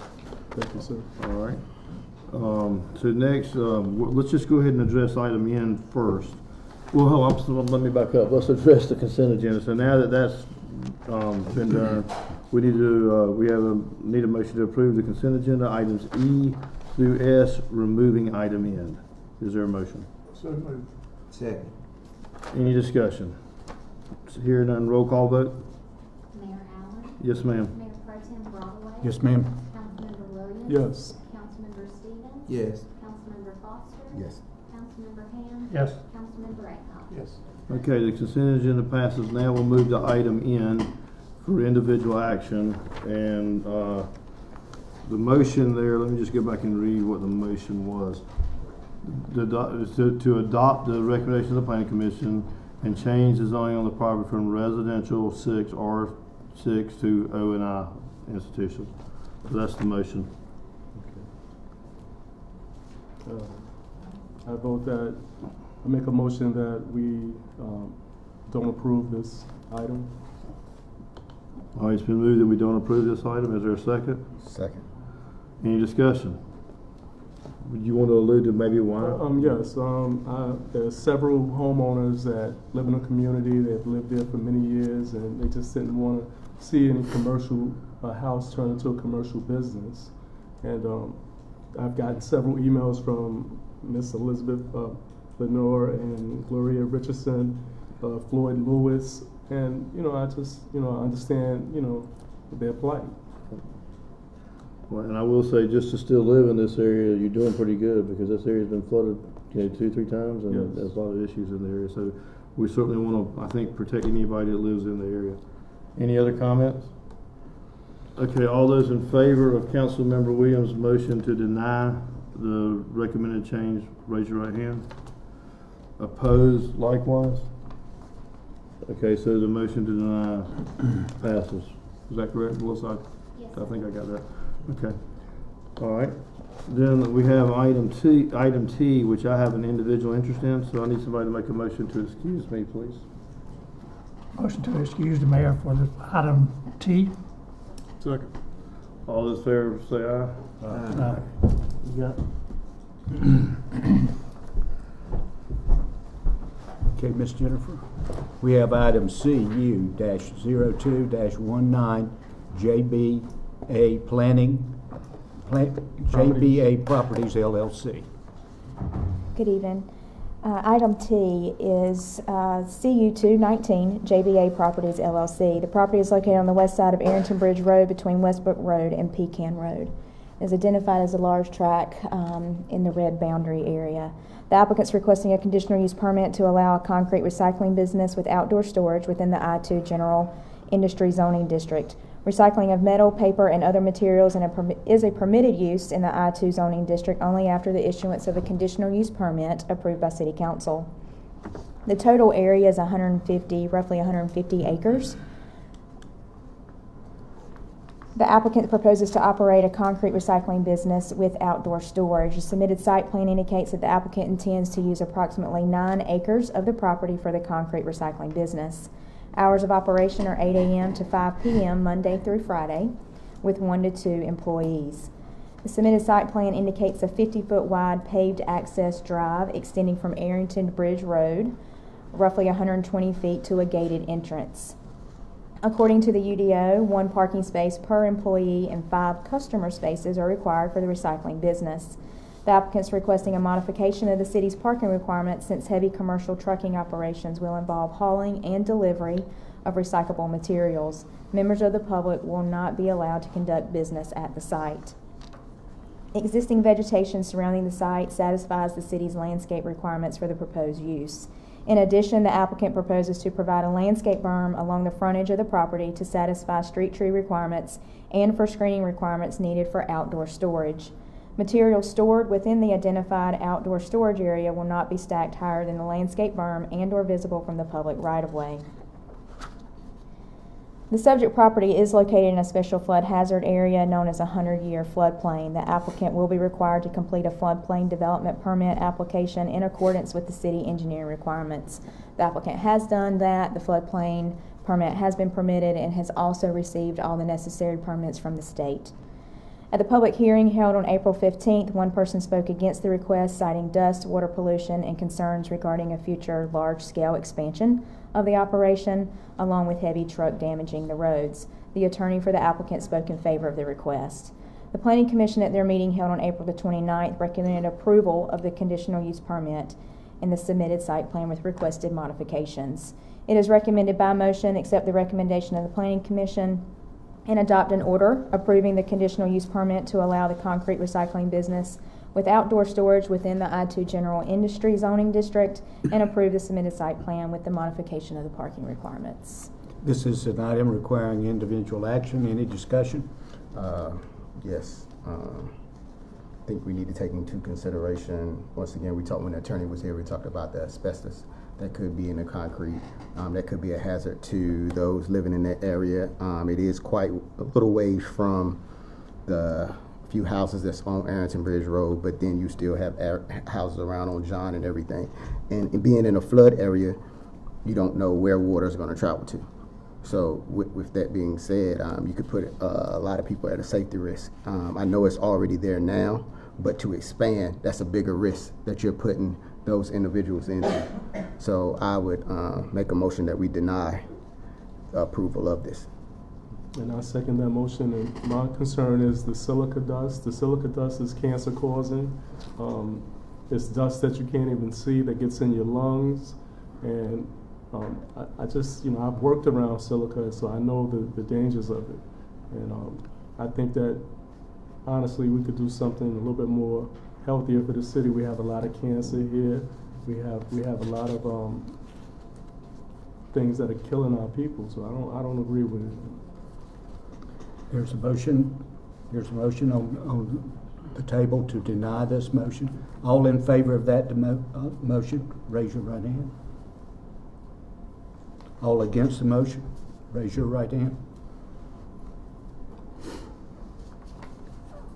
Speaker 9: Thank you, sir.
Speaker 2: All right. So next, let's just go ahead and address item N first. Well, hold on, let me back up. Let's address the consent agenda. So now that that's been done, we need to need a motion to approve the consent agenda items E through S, removing item N. Is there a motion?
Speaker 3: So moved.
Speaker 5: Second.
Speaker 2: Any discussion? Hearing none, roll call vote.
Speaker 14: Mayor Allen.
Speaker 2: Yes, ma'am.
Speaker 14: Mayor Pro Tem Broadway.
Speaker 3: Yes, ma'am.
Speaker 14: Councilmember Williams.
Speaker 9: Yes.
Speaker 14: Councilmember Stevens.
Speaker 5: Yes.
Speaker 14: Councilmember Foster.
Speaker 5: Yes.
Speaker 14: Councilmember Ham.
Speaker 3: Yes.
Speaker 14: Councilmember Acott.
Speaker 3: Yes.
Speaker 2: Okay, the consent agenda passes. Now we'll move to item N for individual action. And the motion there, let me just go back and read what the motion was. To adopt the recommendation of the Planning Commission and change the zoning on the property from residential 6 R6 to O and I institution. So that's the motion.
Speaker 9: I vote that, I make a motion that we don't approve this item.
Speaker 2: All right, it's been moved that we don't approve this item. Is there a second?
Speaker 5: Second.
Speaker 2: Any discussion? Would you want to allude to maybe why?
Speaker 9: Yes, there's several homeowners that live in a community. They've lived there for many years, and they just didn't want to see any commercial house turn into a commercial business. And I've gotten several emails from Miss Elizabeth Lenore and Gloria Richardson, Floyd Lewis, and I just I understand their plight.
Speaker 2: Well, and I will say, just to still live in this area, you're doing pretty good, because this area's been flooded 2-3 times, and
Speaker 9: Yes.
Speaker 2: there's a lot of issues in the area. So we certainly want to, I think, protect anybody that lives in the area. Any other comments? Okay, all those in favor of Councilmember Williams' motion to deny the recommended change, raise your right hand. Opposed likewise? Okay, so the motion to deny passes. Is that correct, Melissa?
Speaker 14: Yes.
Speaker 2: I think I got that. Okay. All right. Then we have item T, which I have an individual interest in, so I need somebody to make a motion to excuse me, please.
Speaker 15: Motion to excuse the mayor for the item T.
Speaker 2: Second. All those in favor say aye.
Speaker 15: Aye.
Speaker 2: You got it?
Speaker 3: Okay, Ms. Jennifer. We have item CU-02-19 JBA JBA Properties LLC.
Speaker 13: Good evening. Item T is CU219 JBA Properties LLC. The property is located on the west side of Arrington Bridge Road between Westbrook Road and Pecan Road. It is identified as a large tract in the red boundary area. The applicant's requesting a conditional use permit to allow a concrete recycling business with outdoor storage within the I-2 General Industry Zoning District. Recycling of metal, paper, and other materials is a permitted use in the I-2 zoning district only after the issuance of a conditional use permit approved by City Council. The total area is roughly 150 acres. The applicant proposes to operate a concrete recycling business with outdoor storage. The submitted site plan indicates that the applicant intends to use approximately 9 acres of the property for the concrete recycling business. Hours of operation are 8 a.m. to 5 p.m. Monday through Friday, with 1 to 2 employees. The submitted site plan indicates a 50-foot wide paved access drive extending from Arrington Bridge Road, roughly 120 feet, to a gated entrance. According to the UDO, 1 parking space per employee and 5 customer spaces are required for the recycling business. The applicant's requesting a modification of the city's parking requirements since heavy commercial trucking operations will involve hauling and delivery of recyclable materials. Members of the public will not be allowed to conduct business at the site. Existing vegetation surrounding the site satisfies the city's landscape requirements for the proposed use. In addition, the applicant proposes to provide a landscape berm along the frontage of the property to satisfy street tree requirements and for screening requirements needed for outdoor storage. Materials stored within the identified outdoor storage area will not be stacked higher than the landscape berm and/or visible from the public right-of-way. The subject property is located in a special flood hazard area known as a 100-year floodplain. The applicant will be required to complete a floodplain development permit application in accordance with the city engineering requirements. The applicant has done that. The floodplain permit has been permitted and has also received all the necessary permits from the state. At the public hearing held on April 15th, 1 person spoke against the request, citing dust, water pollution, and concerns regarding a future large-scale expansion of the operation, along with heavy truck damaging the roads. The attorney for the applicant spoke in favor of the request. The Planning Commission at their meeting held on April the 29th recommended approval of the conditional use permit in the submitted site plan with requested modifications. It is recommended by motion accept the recommendation of the Planning Commission and adopt an order approving the conditional use permit to allow the concrete recycling business with outdoor storage within the I-2 General Industry Zoning District and approve the submitted site plan with the modification of the parking requirements.
Speaker 3: This is an item requiring individual action. Any discussion?
Speaker 5: Yes. I think we need to take into consideration, once again, when the attorney was here, we talked about the asbestos that could be in the concrete. That could be a hazard to those living in that area. It is quite a little ways from the few houses that's on Arrington Bridge Road, but then you still have houses around on John and everything. And being in a flood area, you don't know where water is going to travel to. So with that being said, you could put a lot of people at a safety risk. I know it's already there now, but to expand, that's a bigger risk that you're putting those individuals into. So I would make a motion that we deny approval of this.
Speaker 9: And I second that motion. And my concern is the silica dust. The silica dust is cancer causing. It's dust that you can't even see that gets in your lungs. And I just, I've worked around silica, so I know the dangers of it. And I think that, honestly, we could do something a little bit more healthier for the city. We have a lot of cancer here. We have a lot of things that are killing our people, so I don't agree with it.
Speaker 3: There's a motion on the table to deny this motion. All in favor of that motion, raise your right hand. All against the motion, raise your right hand.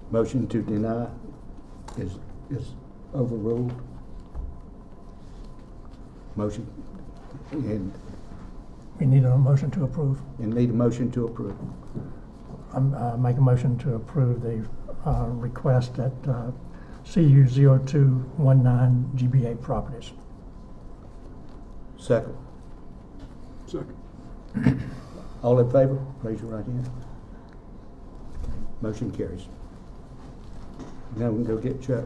Speaker 3: Motion to deny is overruled. Motion, and
Speaker 15: We need a motion to approve.
Speaker 3: need a motion to approve.
Speaker 15: Make a motion to approve the request at CU 0219 GBA Properties.
Speaker 3: Second. All in favor, raise your right hand. Motion carries. Now we can go get Chuck.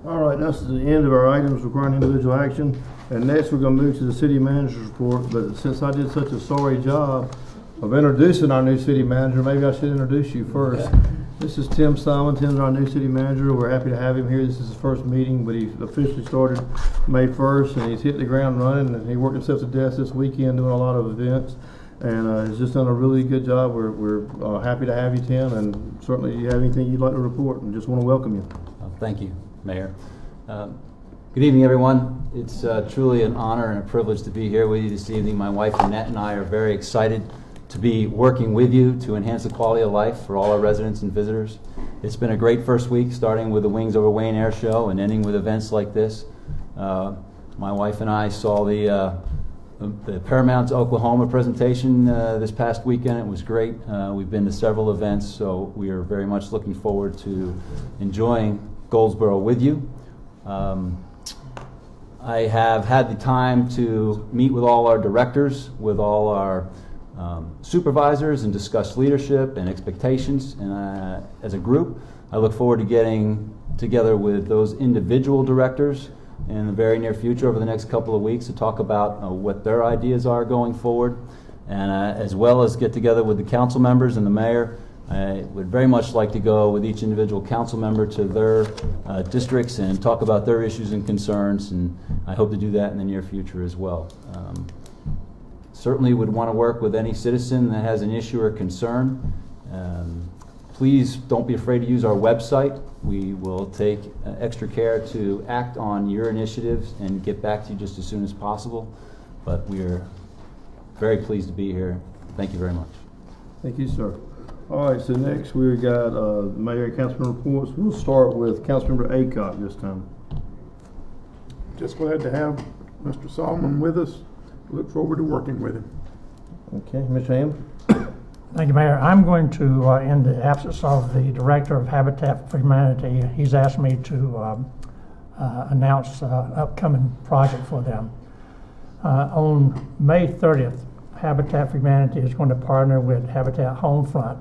Speaker 2: All right, that's the end of our items requiring individual action. And next, we're going to move to the city manager's report. But since I did such a sorry job of introducing our new city manager, maybe I should introduce you first. This is Tim Simon. Tim's our new city manager. We're happy to have him here. This is his first meeting, but he officially started May 1st, and he's hit the ground running. And he worked himself to death this weekend doing a lot of events, and he's just done a really good job. We're happy to have you, Tim, and certainly you have anything you'd like to report, and just want to welcome you.
Speaker 16: Thank you, Mayor. Good evening, everyone. It's truly an honor and a privilege to be here with you this evening. My wife Annette and I are very excited to be working with you to enhance the quality of life for all our residents and visitors. It's been a great first week, starting with the Wings Over Wayne Air Show and ending with events like this. My wife and I saw the Paramount Oklahoma presentation this past weekend. It was great. We've been to several events, so we are very much looking forward to enjoying Goldsboro with you. I have had the time to meet with all our directors, with all our supervisors, and discuss leadership and expectations. And as a group, I look forward to getting together with those individual directors in the very near future over the next couple of weeks to talk about what their ideas are going forward, and as well as get together with the council members and the mayor. I would very much like to go with each individual council member to their districts and talk about their issues and concerns, and I hope to do that in the near future as well. Certainly would want to work with any citizen that has an issue or concern. Please don't be afraid to use our website. We will take extra care to act on your initiatives and get back to you just as soon as possible. But we are very pleased to be here. Thank you very much.
Speaker 2: Thank you, sir. All right, so next we've got Mayor and Councilman reports. We'll start with Councilmember Aycock this time.
Speaker 17: Just glad to have Mr. Solomon with us. Look forward to working with him.
Speaker 2: Okay, Mr. Ham.
Speaker 15: Thank you, Mayor. I'm going to, in the absence of the Director of Habitat for Humanity, he's asked me to announce an upcoming project for them. On May 30th, Habitat for Humanity is going to partner with Habitat Homefront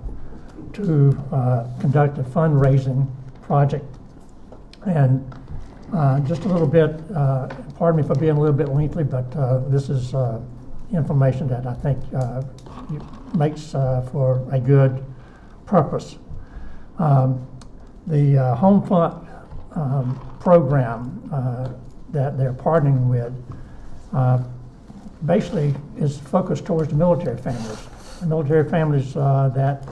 Speaker 15: to conduct a fundraising project. And just a little bit, pardon me for being a little bit lengthy, but this is information that I think makes for a good purpose. The Homefront program that they're partnering with basically is focused towards the military families. The military families that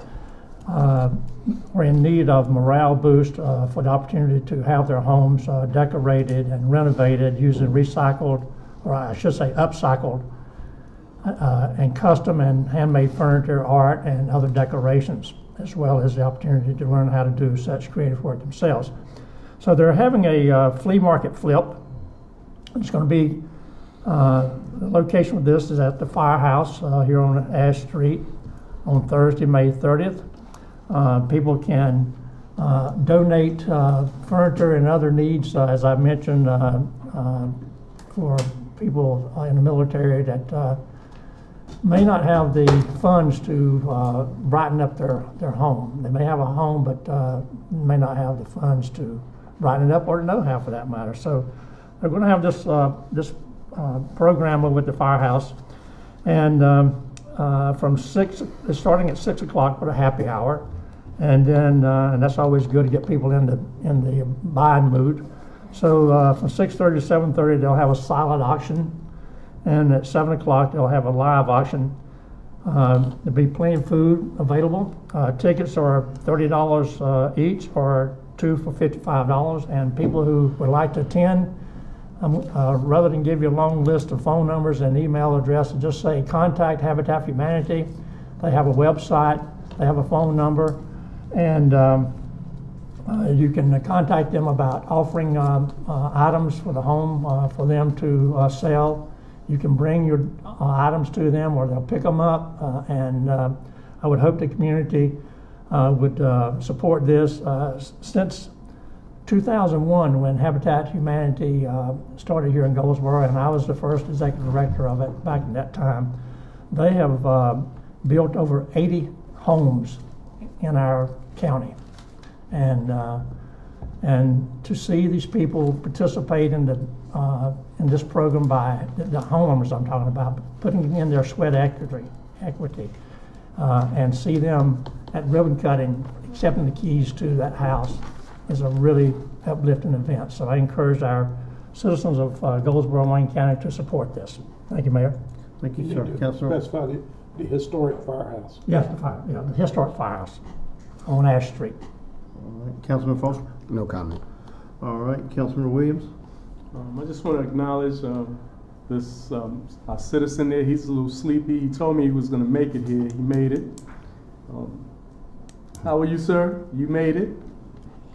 Speaker 15: are in need of morale boost for the opportunity to have their homes decorated and renovated using recycled, or I should say upcycled, and custom and handmade furniture, art, and other decorations, as well as the opportunity to learn how to do such creative work themselves. So they're having a flea market flip. It's going to be, the location of this is at the Firehouse here on Ash Street on Thursday, May 30th. People can donate furniture and other needs, as I mentioned, for people in the military that may not have the funds to brighten up their home. They may have a home, but may not have the funds to brighten it up, or know how, for that matter. So they're going to have this program over at the Firehouse, and from it's starting at 6 o'clock for a happy hour, and then and that's always good to get people in the buying mood. So from 6:30 to 7:30 they'll have a silent auction, and at 7 o'clock they'll have a live auction. There'll be plenty of food available. Tickets are $30 each, or 2 for $55, and people who would like to attend, rather than give you a long list of phone numbers and email address, just say contact Habitat for Humanity. They have a website, they have a phone number, and you can contact them about offering items for the home for them to sell. You can bring your items to them, or they'll pick them up, and I would hope the community would support this. Since 2001, when Habitat for Humanity started here in Goldsboro, and I was the first executive director of it back in that time, they have built over 80 homes in our county. And to see these people participate in this program by the homeowners I'm talking about, putting in their sweat equity, and see them at ribbon cutting, accepting the keys to that house, is a really uplifting event. So I encourage our citizens of Goldsboro and Wayne County to support this. Thank you, Mayor.
Speaker 2: Thank you, sir. Councilor.
Speaker 17: Specify the historic firehouse.
Speaker 15: Yes, the historic firehouse on Ash Street.
Speaker 2: All right, Councilman Foster.
Speaker 3: No comment.
Speaker 2: All right, Councilman Williams.
Speaker 9: I just want to acknowledge this our citizen there. He's a little sleepy. He told me he was going to make it here. He made it. How are you, sir? You made it.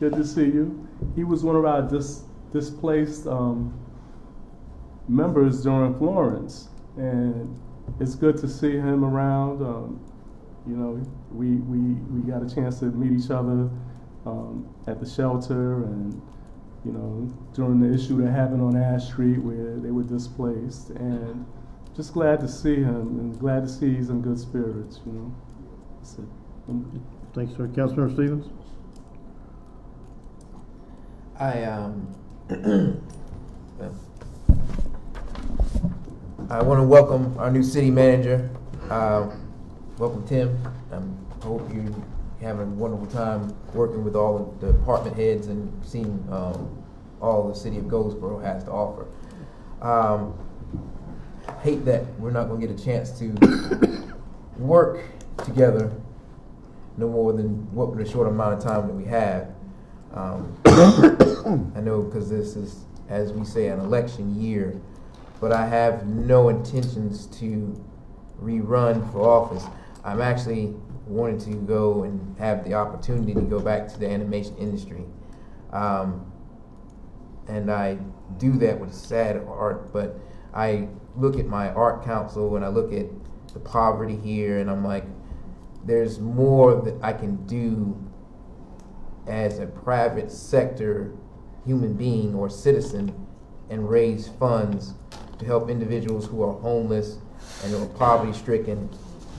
Speaker 9: Good to see you. He was one of our displaced members during Florence, and it's good to see him around. You know, we got a chance to meet each other at the shelter, and you know, during the issue that happened on Ash Street where they were displaced, and just glad to see him, and glad to see he's in good spirits. You know, that's it.
Speaker 2: Thanks, sir. Councilmember Stevens.
Speaker 5: I want to welcome our new city manager. Welcome, Tim. I hope you're having a wonderful time working with all of the department heads and seeing all the city of Goldsboro has to offer. Hate that we're not going to get a chance to work together no more than what the short amount of time that we have. I know because this is, as we say, an election year, but I have no intentions to rerun for office. I'm actually wanting to go and have the opportunity to go back to the animation industry. And I do that with sad heart, but I look at my art council and I look at the poverty here, and I'm like, there's more that I can do as a private sector human being or citizen and raise funds to help individuals who are homeless and who are poverty stricken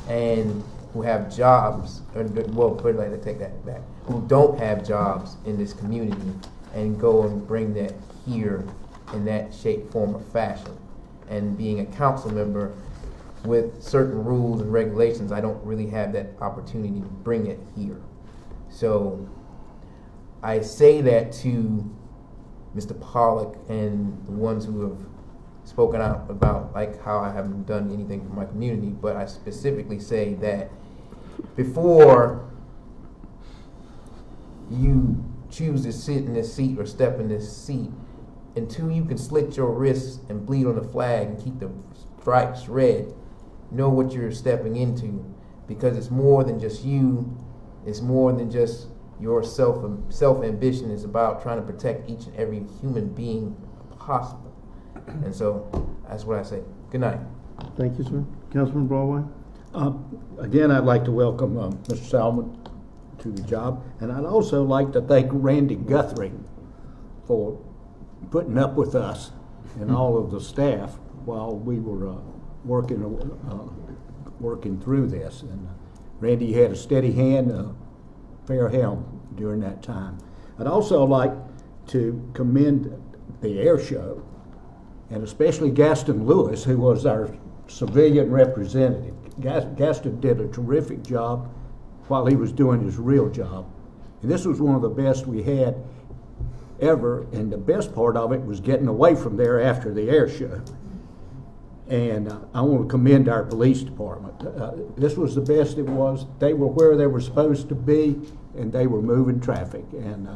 Speaker 5: and who have jobs, or, well, put it like that, take that back, who don't have jobs in this community, and go and bring that here in that shape, form, or fashion. And being a council member with certain rules and regulations, I don't really have that opportunity to bring it here. So I say that to Mr. Pollock and the ones who have spoken out about like how I haven't done anything for my community, but I specifically say that before you choose to sit in this seat or step in this seat, until you can slit your wrists and bleed on the flag and keep the stripes red, know what you're stepping into, because it's more than just you. It's more than just your self-ambition. Is about trying to protect each and every human being possible. And so that's what I say. Good night.
Speaker 2: Thank you, sir. Councilman Broadway.
Speaker 3: Again, I'd like to welcome Mr. Salmon to the job, and I'd also like to thank Randy Guthrie for putting up with us and all of the staff while we were working through this. And Randy had a steady hand, fair helm during that time. I'd also like to commend the air show, and especially Gaston Lewis, who was our civilian representative. Gaston did a terrific job while he was doing his real job. And this was one of the best we had ever, and the best part of it was getting away from there after the air show. And I want to commend our police department. This was the best it was. They were where they were supposed to be, and they were moving traffic. And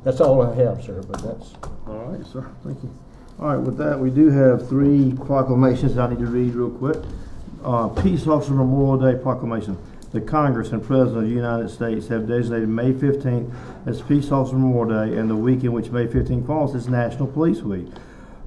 Speaker 3: that's all I have, sir, but that's...
Speaker 2: All right, sir. Thank you. All right, with that, we do have 3 proclamations I need to read real quick. Peace Officer Memorial Day Proclamation. The Congress and President of the United States have designated May 15th as Peace Officer Memorial Day, and the week in which May 15th falls is National Police Week.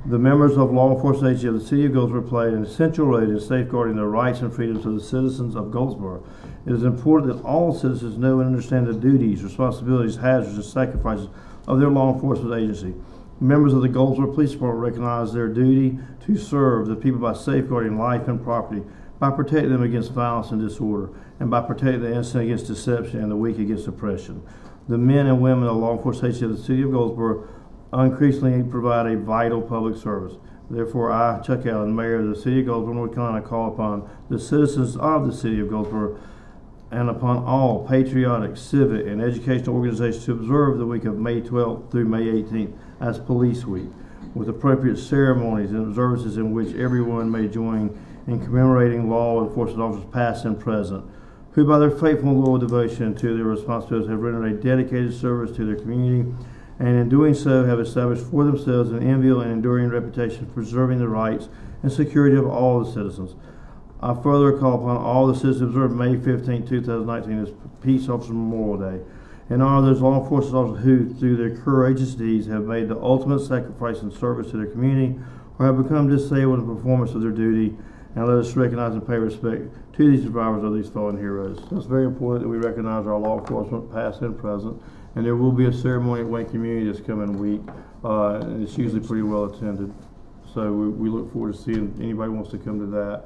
Speaker 2: The members of law enforcement agencies of the City of Goldsboro play an essential role in safeguarding the rights and freedoms of the citizens of Goldsboro. It is important that all citizens know and understand the duties, responsibilities, hazards, and sacrifices of their law enforcement agency. Members of the Goldsboro Police Department recognize their duty to serve the people by safeguarding life and property, by protecting them against violence and disorder, and by protecting the innocent against deception and the weak against oppression. The men and women of law enforcement agencies of the City of Goldsboro increasingly provide a vital public service. Therefore, I, Chuck Allen, Mayor of the City of Goldsboro, North Carolina, call upon the citizens of the City of Goldsboro and upon all patriotic, civic, and educational organizations to observe the week of May 12th through May 18th as Police Week, with appropriate ceremonies and observances in which everyone may join in commemorating law enforcement officers past and present, who by their faithful and loyal devotion to their responsibilities have rendered a dedicated service to their community and in doing so have established for themselves an enviable and enduring reputation for preserving the rights and security of all the citizens. I further call upon all the citizens to observe May 15, 2019 as Peace Officer Memorial Day, and all those law enforcement officers who, through their courageous deeds, have made the ultimate sacrifice in service to their community or have become disabled in the performance of their duty, and let us recognize and pay respect to these survivors of these fallen heroes. It's very important that we recognize our law enforcement, past and present, and there will be a ceremony at Wayne Community this coming week, and it's usually pretty well attended. So we look forward to seeing anybody wants to come to that.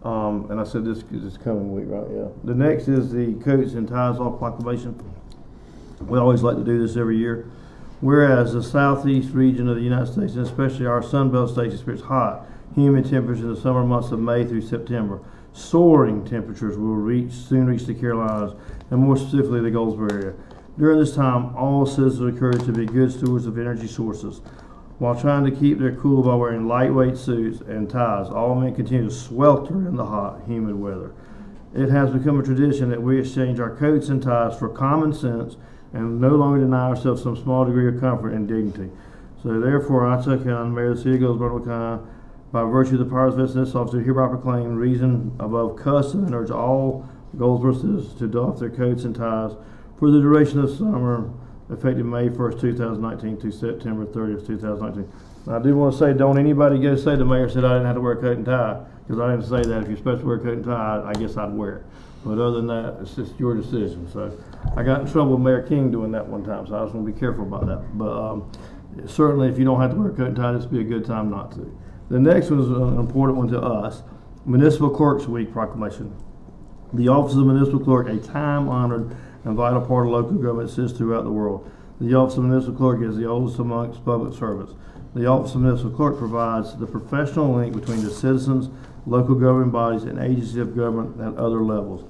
Speaker 2: And I said this coming week, right? Yeah. The next is the Coats and Ties Off Proclamation. We always like to do this every year. Whereas the southeast region of the United States, and especially our Sunbelt states, experience hot, humid temperatures in the summer months of May through September. Soaring temperatures will soon reach the Carolinas, and more specifically the Goldsboro area. During this time, all citizens are encouraged to be good stewards of energy sources. While trying to keep their cool by wearing lightweight suits and ties, all men continue to swelter in the hot, humid weather. It has become a tradition that we exchange our coats and ties for common sense and no longer deny ourselves some small degree of comfort and dignity. So therefore, I, Chuck Allen, Mayor of the City of Goldsboro, North Carolina, by virtue of the powers vested in this office, hereby proclaim reason above custom and urge all Goldsboro citizens to doff their coats and ties for the duration of summer, effective May 1st, 2019 to September 30th, 2019. Now, I do want to say, don't anybody go say the mayor said I didn't have to wear a coat and tie, because I didn't say that. If you're supposed to wear a coat and tie, I guess I'd wear it. But other than that, it's just your decision. So I got in trouble with Mayor King doing that one time, so I just want to be careful about that. But certainly, if you don't have to wear a coat and tie, this would be a good time not to. The next one is an important one to us, Municipal Clerks Week Proclamation. The Office of Municipal Clerk, a time-honored and vital part of local government, exists throughout the world. The Office of Municipal Clerk is the oldest amongst public servants. The Office of Municipal Clerk provides the professional link between the citizens, local government bodies, and agencies of government at other levels.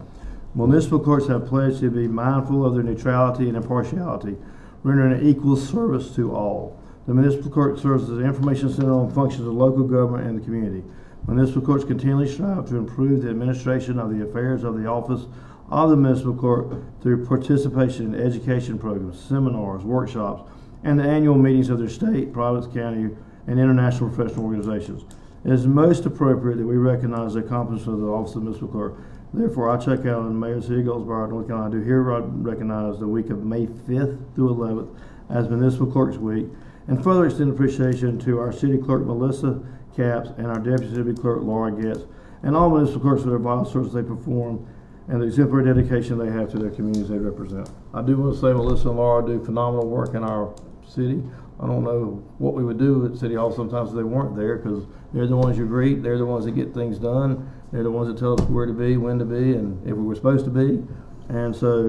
Speaker 2: Municipal clerks have pledged to be mindful of their neutrality and impartiality, rendering an equal service to all. The municipal clerk serves as an information center on functions of local government and the community. Municipal clerks continually strive to improve the administration of the affairs of the office of the municipal clerk through participation in education programs, seminars, workshops, and the annual meetings of their state, private, county, and international professional organizations. It is most appropriate that we recognize the accomplishments of the Office of the Municipal Clerk. Therefore, I, Chuck Allen, Mayor of the City of Goldsboro, North Carolina, do hereby recognize the week of May 5th through 11th as Municipal Clerks Week, and further extend appreciation to our City Clerk, Melissa Capps, and our Deputy City Clerk, Laura Getz, and all municipal clerks for their vital service they perform and the exemplary dedication they have to their communities they represent. I do want to say Melissa and Laura do phenomenal work in our city. I don't know what we would do at City Hall sometimes if they weren't there, because they're the ones you greet, they're the ones that get things done, they're the ones that tell us where to be, when to be, and if we were supposed to be. And so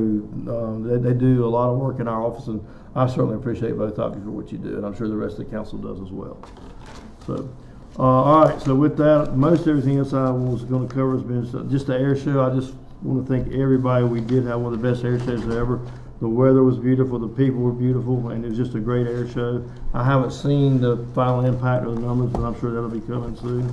Speaker 2: they do a lot of work in our office, and I certainly appreciate both of you for what you do, and I'm sure the rest of the council does as well. So, all right, so with that, most everything else I was going to cover has been just the air show. I just want to thank everybody. We did have one of the best air shows ever. The weather was beautiful, the people were beautiful, and it was just a great air show. I haven't seen the final impact of the numbers, but I'm sure that'll be coming soon.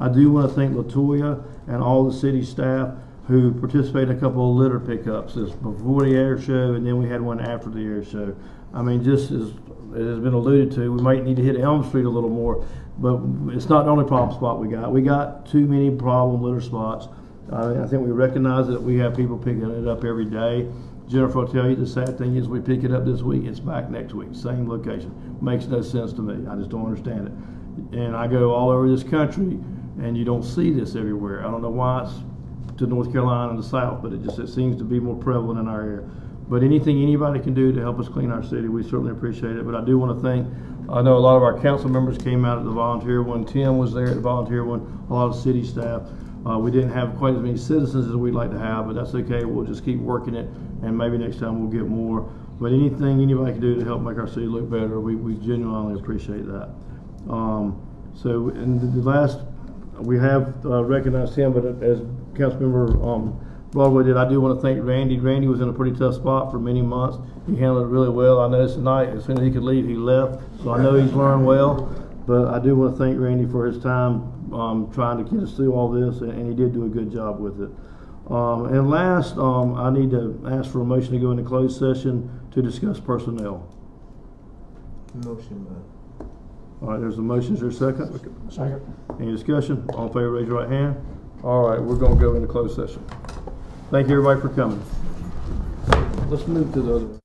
Speaker 2: I do want to thank LaToya and all the city staff who participated in a couple of litter pickups. This before the air show, and then we had one after the air show. I mean, just as it has been alluded to, we might need to hit Elm Street a little more, but it's not the only problem spot we got. We got too many problem litter spots. I think we recognize that we have people picking it up every day. Jennifer will tell you the sad thing is we pick it up this week, it's back next week, same location. Makes no sense to me. I just don't understand it. And I go all over this country, and you don't see this everywhere. I don't know why it's to North Carolina and the South, but it seems to be more prevalent in our area. But anything anybody can do to help us clean our city, we certainly appreciate it. But I do want to thank, I know a lot of our council members came out at the volunteer one. Tim was there at the volunteer one, a lot of city staff. We didn't have quite as many citizens as we'd like to have, but that's okay. We'll just keep working it, and maybe next time we'll get more. But anything anybody can do to help make our city look better, we genuinely appreciate that. So in the last, we have recognized him, but as Councilmember Broadway did, I do want to thank Randy. Randy was in a pretty tough spot for many months. He handled it really well. I noticed tonight, as soon as he could leave, he left. So I know he's learned well. But I do want to thank Randy for his time trying to get us through all this, and he did do a good job with it. And last, I need to ask for a motion to go into closed session to discuss personnel.
Speaker 5: Motion, man.
Speaker 2: All right, there's a motion. Is there a second?
Speaker 15: Second.
Speaker 2: Any discussion? All in favor, raise your right hand. All right, we're gonna go into closed session. Thank you, everybody, for coming. Let's move to the other one.